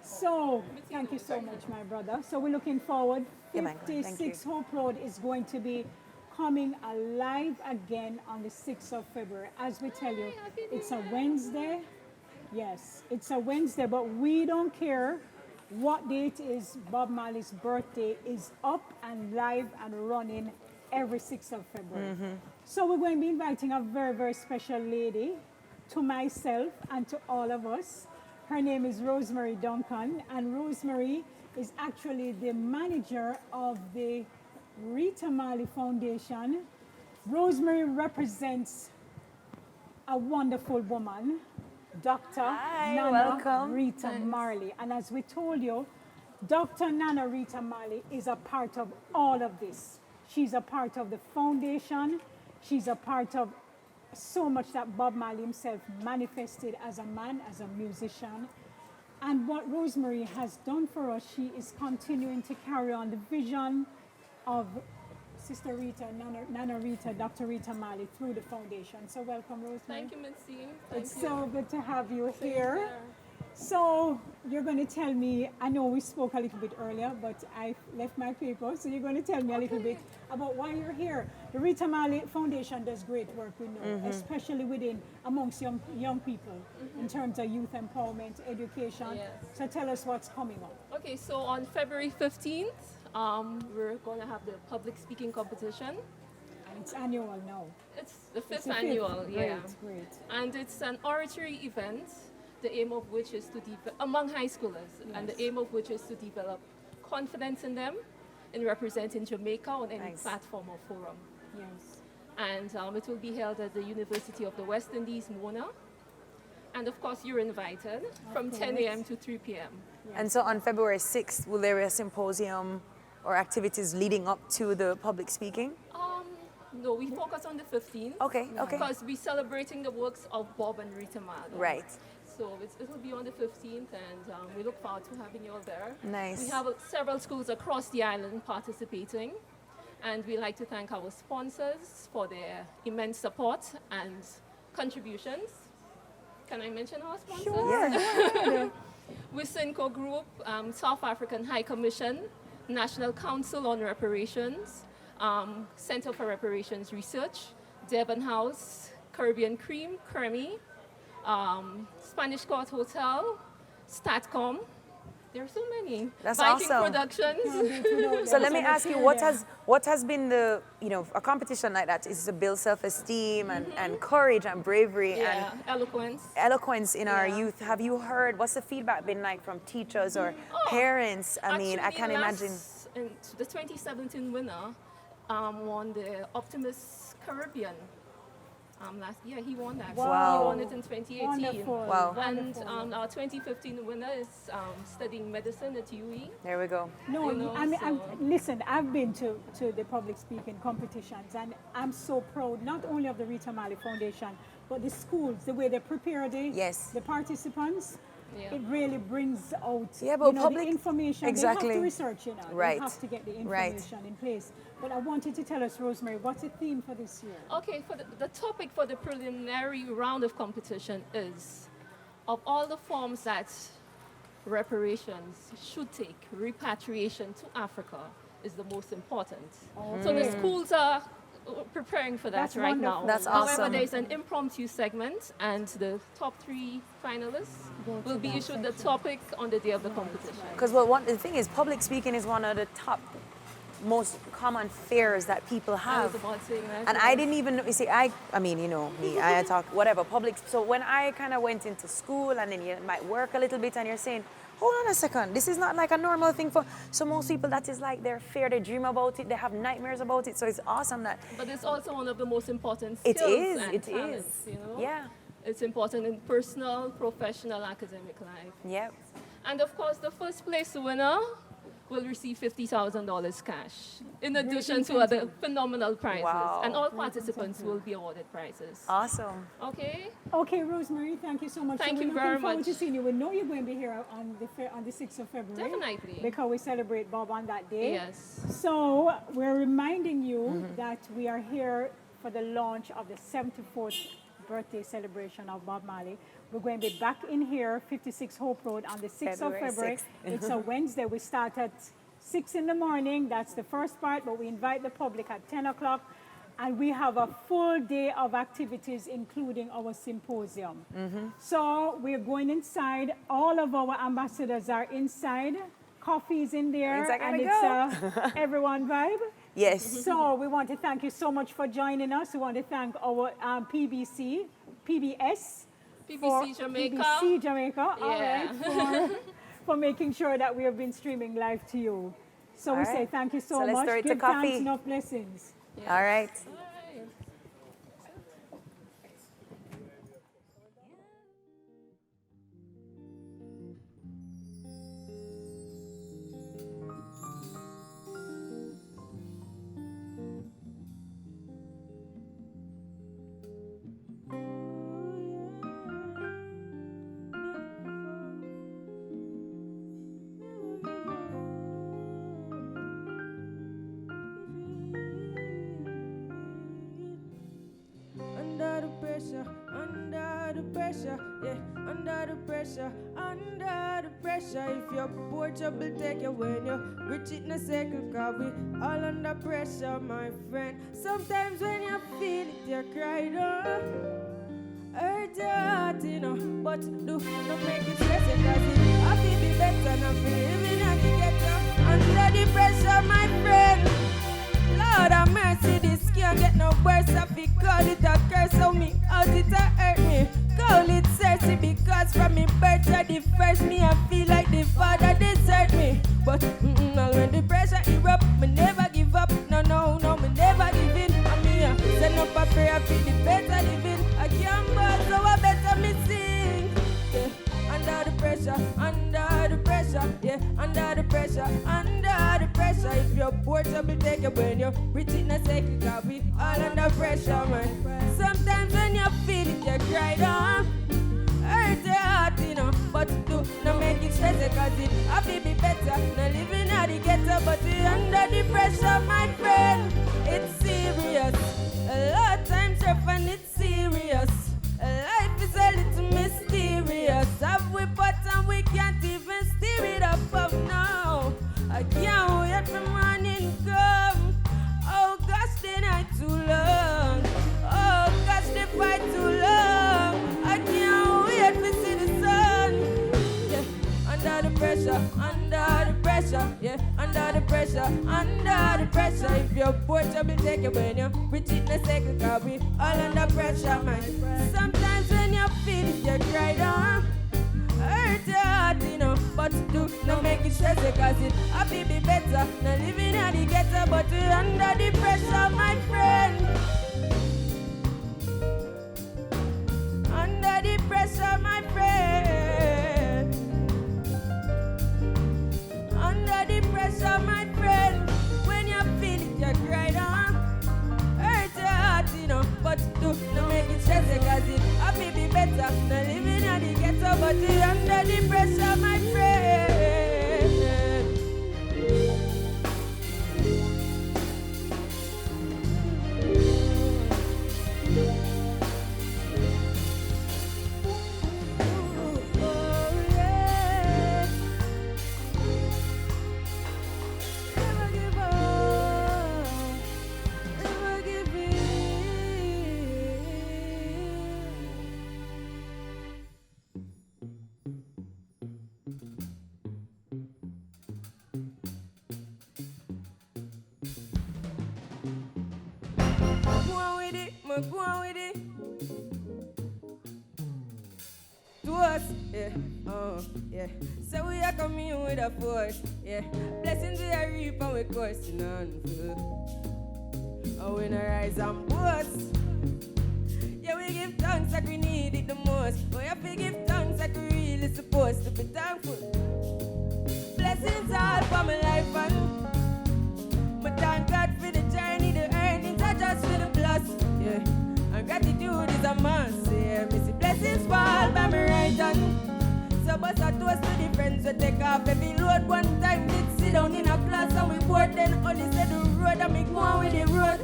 So thank you so much, my brother. So we're looking forward. Yeah, my God, thank 56 Hope Road is going to be coming alive again on the 6th of February. As we tell you, it's a Wednesday. Yes, it's a Wednesday, but we don't care what date is. Bob Marley's birthday is up and live and running every 6th of February. So we're going to be inviting a very, very special lady to myself and to all of us. Her name is Rosemary Duncan, and Rosemary is actually the manager of the Rita Marley Foundation. Rosemary represents a wonderful woman, Dr. Hi, Nana welcome. Rita Marley. And as we told you, Dr. Nana Rita Marley is a part of all of this. She's a part of the foundation. She's a part of so much that Bob Marley himself manifested as a man, as a musician. And what Rosemary has done for us, she is continuing to carry on the vision of Sister Rita, Nana Rita, Dr. Rita Marley through the foundation. So welcome, Rosemary. Thank you, Mitzi. It's so good to have you here. So you're going to tell me, I know we spoke a little bit earlier, but I left my paper, so you're going to tell me a little bit about why you're here. The Rita Marley Foundation does great work, we know, especially amongst young people in terms of youth empowerment, education. Yes. So tell us what's coming up. Okay, so on February 15th, we're going to have the public speaking competition. And it's annual now. It's the It's fifth the annual, yeah. Great. And it's an oratory event, the aim of which is to among high schoolers, and the aim of which is to develop confidence in them in representing Jamaica on any platform or forum. Yes. And it will be held at the University of the West Indies, Mona. And of course, you're invited from 10 a.m. to 3 p.m. And so on February 6th, will there be a symposium or activities leading up to the public speaking? No, we focus on the 15th. Okay, okay. Because we're celebrating the works of Bob and Rita Marley. Right. So it will be on the 15th, and we look forward to having you all there. Nice. We have several schools across the island participating, and we like to thank our sponsors for their immense support and contributions. Can I mention our sponsors? Sure. Yeah. Wisynco Group, South African High Commission, National Council on Reparations, Center for Reparations Research, Devon House, Caribbean Cream, Cremy, Spanish Court Hotel, Statcom. There are so many. That's Viking awesome. Productions. So let me ask you, what has been the, a competition like that is to build self-esteem and courage and bravery and eloquence in our youth. Have you heard, what's the feedback been like from teachers or parents? I mean, I can't imagine. The 2017 winner won the Optimus Caribbean. Last year he won that. Wow. He won it in 2018. Wonderful. Wow. And our 2015 winner is studying medicine at UE. There we go. No, You know, I mean, so- listen, I've been to the public speaking competitions, and I'm so proud not only of the Rita Marley Foundation, but the schools, the way they prepare the participants. Yeah. It really brings out but the public information. exactly. They have to research, Right. They have to get the Right. information in place. But I wanted to tell us, Rosemary, what's the theme for this year? Okay, for the topic for the preliminary round of competition is, of all the forms that reparations should take, repatriation to Africa is the most important. So the schools are preparing for that That's right wonderful. now. That's However, awesome. there's an impromptu segment, and the top 3 finalists will be issued the topic on the day of the competition. Because the thing is, public speaking is one of the top most common fears that people I have. was about saying that. And I didn't even know, you see, I mean, you know, me, I talk, whatever, public. So when I kind of went into school and then you might work a little bit and you're saying, hold on a second, this is not like a normal thing for, so most people that is like their fear, they dream about it, they have nightmares about it, so it's awesome that. But it's also one of the most important It skills is, and it talents, is. you know? Yeah. It's important in personal, professional, academic life. Yep. And of course, the first place winner will receive $50,000 cash, in addition to other phenomenal prizes. Wow. And all participants will be awarded prizes. Awesome. Okay? Okay, Rosemary, thank you so much. Thank you we're very looking forward much. to seeing you. We know you're going to be here on the 6th of February. Definitely. Because we celebrate Bob on that day. Yes. So we're reminding you that we are here for the launch of the 74th birthday celebration of Bob Marley. We're going to be back in here, 56 Hope Road, on the 6th of February February. 6th. It's a Wednesday. We start at 6 in the morning. That's the first part, but we invite the public at 10 o'clock. And we have a full day of activities, including our symposium. So we're going inside. All of our ambassadors are inside. Coffee's in there. When's that And gonna it's a everyone vibe. Yes. So we want to thank you so much for joining us. We want to thank our PBC, PBS, PBC Jamaica. PBC Jamaica, all Yeah. right, for making sure that we have been streaming live to you. So All we right. say thank you so So let's much. throw it to Give thanks, coffee. enough blessings. All right. Under the pressure, yeah, under the pressure, under the pressure. If you're poor, trouble take you when you're rich in a circle, cause we all under pressure, my friend. Sometimes when you feel it, you cry, hurt your heart, you know, but do not make it stress, cause it have to be better, not be living at the ghetto. Under the pressure, my friend. Lord have mercy, this can't get no worse. I feel call it a curse, so me out it a hurt me. Call it Cersei, because from me birth to the first me, I feel like the father desert me. But all when the pressure erupt, me never give up. No, me never give in. And me send up a prayer for the better living. I can't ball, so I better me sing. under the pressure. If you're portable, take it when you're rich in a second, cause we all under pressure, man. Sometimes when you feel it, you cry down. Hurt your heart, you know, but do not make it stress, cause it happy be better. Not living at the ghetto, but we under the pressure, my friend. It's serious. A lot of times rough and it's serious. Life is a little mysterious. Have we button, we can't even steer it up now. I can't wait for morning come. Oh gosh, the night too long. Oh gosh, the fight too long. I can't wait to see the sun. Yeah, under the pressure, yeah, under the pressure. If you're portable, take it when you're rich in a second, cause we all under pressure, man. Sometimes when you feel it, you cry down. Hurt your heart, you know, but do not make it stress, cause it happy be better. Not living at the ghetto, but we under the pressure, my friend. Under the pressure, my friend. Under the pressure, my friend. When you feel it, you cry down. Hurt your heart, you know, but do not make it stress, cause it happy be better. Not living at the ghetto, but we under the pressure, my friend. Go on with it. To us, yeah, yeah. So we are coming with a force, yeah. Blessings we are reap and we coursing on foot. Oh, we no rise and boast. Yeah, we give thanks like we need it the most. We have to give thanks like we really supposed to be thankful. Blessings all for my life and my thank God for the journey, the earnings are just for the plus. Yeah, and gratitude is a must. Yeah, me see blessings fall by me right hand. So bust a toast to the friends we take off every load. One time did sit down in a class and we bored. Then only said the road and me go on with the road.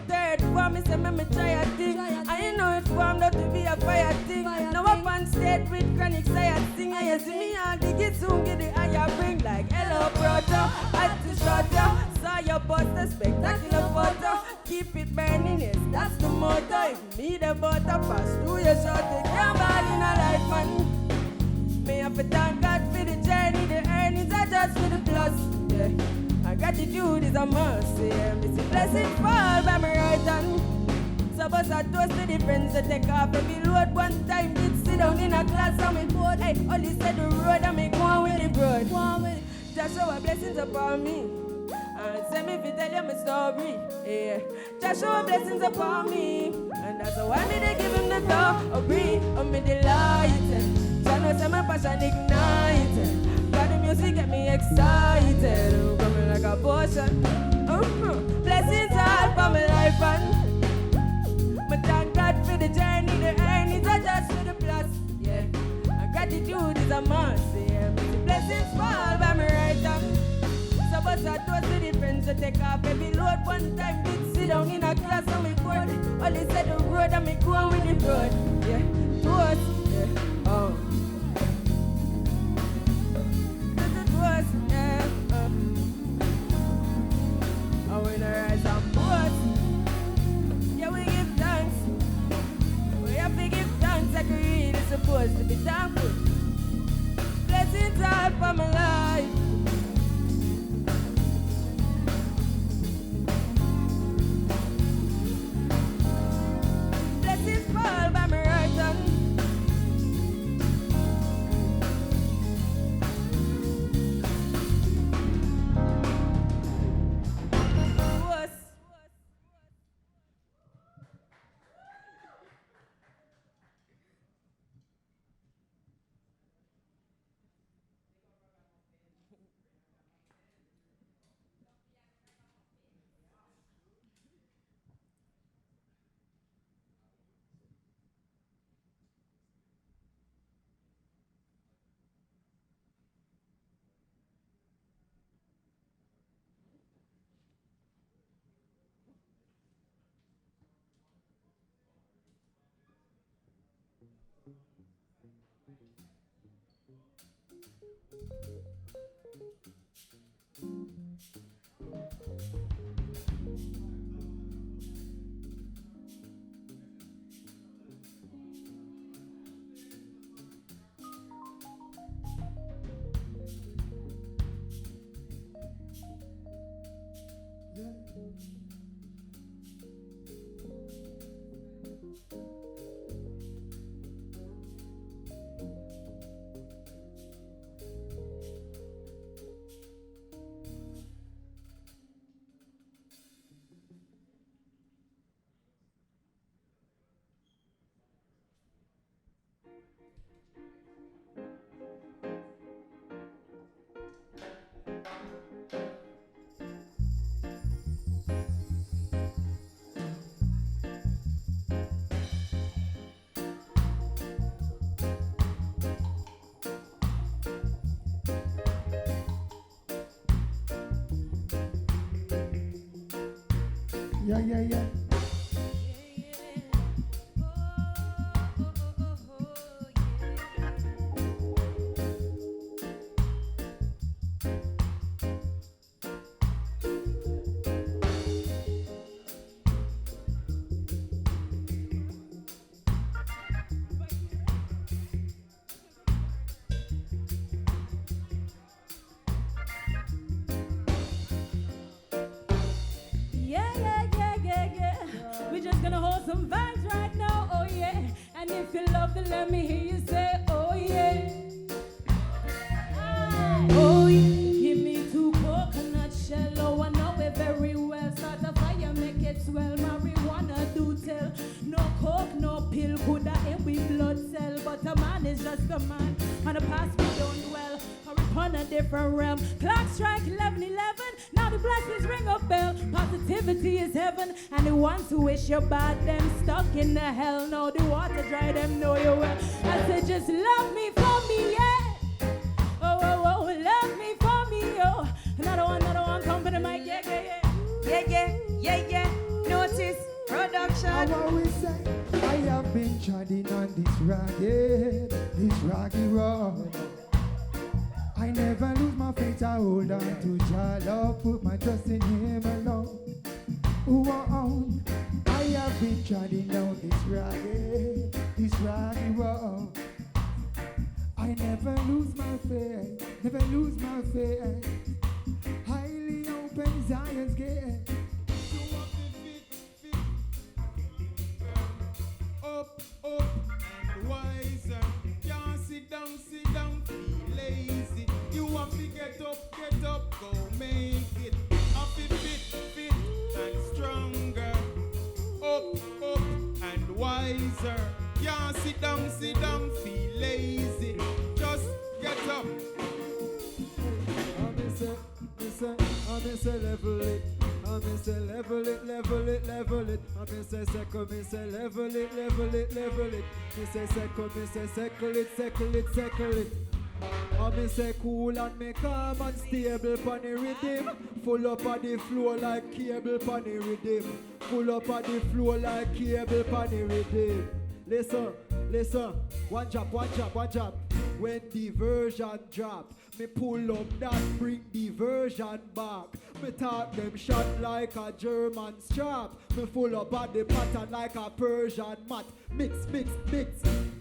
Third form, me say me try a thing. I know it formed out to be a fire thing. Now up on stage with chronic science thing. And you see me and dig it soon, get the higher bring like hello brother, at the shutter. Saw your butter, spectacular photo. Keep it burning, yes, that's the motto. If me the butter pass through your shot, you can't ball in a life, man. Me have to thank God for the journey, the earnings are just for the plus, yeah. And gratitude is a must, yeah. Me see blessings fall by my right hand. So bust a toast to the friends that take off every load. One time did sit down in a class and we bored. Hey, only said the road and me go on with the road. Just shower blessings upon me. And send me if you tell you my story, yeah. Just shower blessings upon me. And that's why me they give him the glory. I'm me delighted. Just know say my passion ignited. Got the music get me excited. I'm coming like a potion. Blessings all for my life and my thank God for the journey, the earnings are just for the plus, yeah. And gratitude is a must, yeah. The blessings fall by my right hand. So bust a toast to the friends that take off every load. One time did sit down in a class and we bored. Only said the road and me go on with the road, yeah. Toast, yeah, oh. Toast, yeah, oh, we no rise and boast. Yeah, we give thanks. We have to give thanks like we really supposed to be thankful. Blessings all for my life. Blessings fall by my right hand. Yeah, yeah, yeah. Yeah, yeah, yeah, yeah, yeah. We're just gonna hold some vibes right now, oh yeah. And if you love to let me hear you say, oh yeah. Oh yeah. Give me 2 coconut shell, oh I know it very well. Start a fire, make it swell. Marijuana do tell. No coke, no pill, coulda end with blood cell. But a man is just a man, and the past we don't dwell. On a different realm. Clock strike 11:11. Now the blessings ring a bell. Positivity is heaven, and the ones who wish you bad, them stuck in the hell. No, the water dry, them know you well. I said, just love me for me, yeah. Oh, oh, oh, love me for me, oh. Another one, come for the mic, yeah, yeah, yeah. Yeah, yeah, yeah, yeah. Notice production. I always say, I have been treading on this rocky road. I never lose my faith, I hold on to Jah love, put my trust in Him alone. Ooh, I have been treading down this rocky road. I never lose my faith, highly open Zion's gate. Up, and wiser. Can't sit down, feel lazy. You have to get up, go make it. Happy, fit, and stronger. Up, and wiser. Can't sit down, feel lazy. Just get up. I say level it. I say level it. I say second, me say level it. Me say second, settle it. I me say cool and me calm and stable pon the rhythm. Full up on the floor like cable pon the rhythm. Full up on the floor like cable pon the rhythm. Listen, one drop. When the version drop, me pull up that, bring the version back. Me talk them shot like a German strap. Me full up at the pattern like a Persian mat. Mix.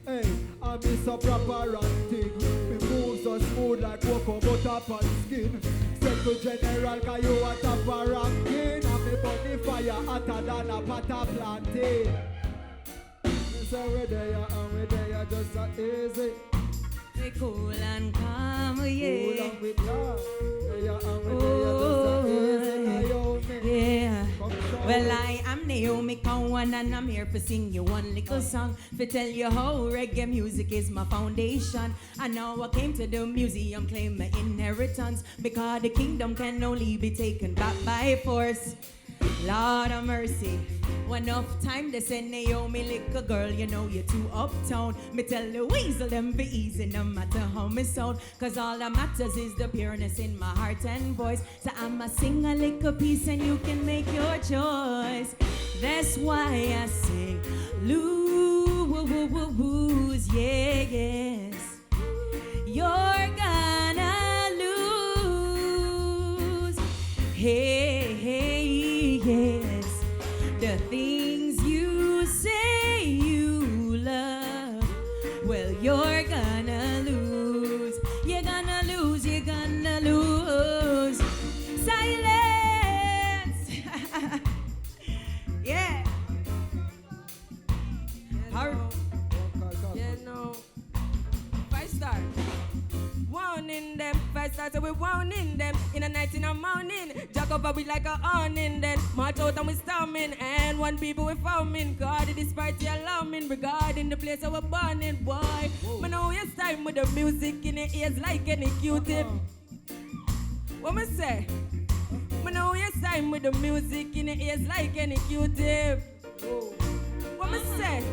Hey, I miss a proper and thing. Me move so smooth like cocoa butter pan skin. Settle general cause you a top a ranking. And me burn the fire hotter than a pot of plantain. Me say we there, just a easy. We cool and calm, yeah. Cool and with love. Yeah. Well, I am Naomi Cowan and I'm here to sing you one little song to tell you how reggae music is my foundation. And now I came to the museum, claim my inheritance, because the kingdom can only be taken back by force. Lord of mercy. Enough time they say Naomi little girl, you know you're too uptown. Me tell the weasel them be easy no matter how me sound. Cause all that matters is the pureness in my heart and voice. So I'ma sing a little piece and you can make your choice. That's why I sing lose, yeah, yes. You're gonna The things you say you love, well, you're gonna lose. You're gonna lose, you're gonna lose. Silence. Yeah. Yeah, no. 5 star. Warning them. 5 stars, so we warning them. In a night, in a morning. Jack over we like a awning. Then march out and we storming. And one people we forming. God, this party alarming. Regarding the place that we're born in, boy. Man, know it's time with the music in the ears like any Q-tip. What me say? Man, know it's time with the music in the ears like any Q-tip. What me say?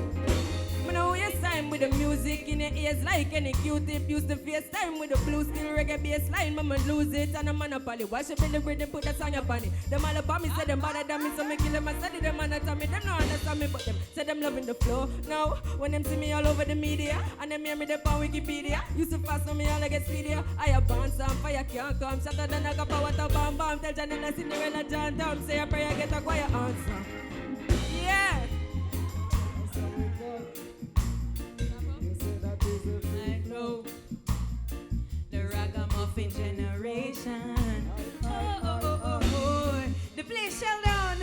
Man, know it's time with the music in the ears like any Q-tip. Used to face time with the blue steel reggae bass line. Mama lose it and a man up on it. Wash up in the rhythm, put that song up on it. Them all up on me, say them bother than me, so me kill them. I said them and I tell me, them no understand me, but them say them loving the flow. Now, when them see me all over the media, and them hear me up on Wikipedia, used to fast on me all I get speedier. I have bounce and fire can't come. Shatter than a cup of water, bam bam. Tell Janella, Cinderella, John Tom, say a prayer, get a quiet answer. Yeah. I know the ragamuffin generation. Oh. The place shell down.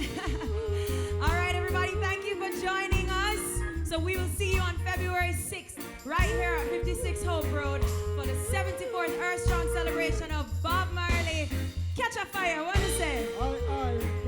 All right, everybody, thank you for joining us. So we will see you on February 6th, right here at 56 Hope Road for the 74th Earth Strong celebration of Bob Marley. Catch a fire, what do you say? Aye.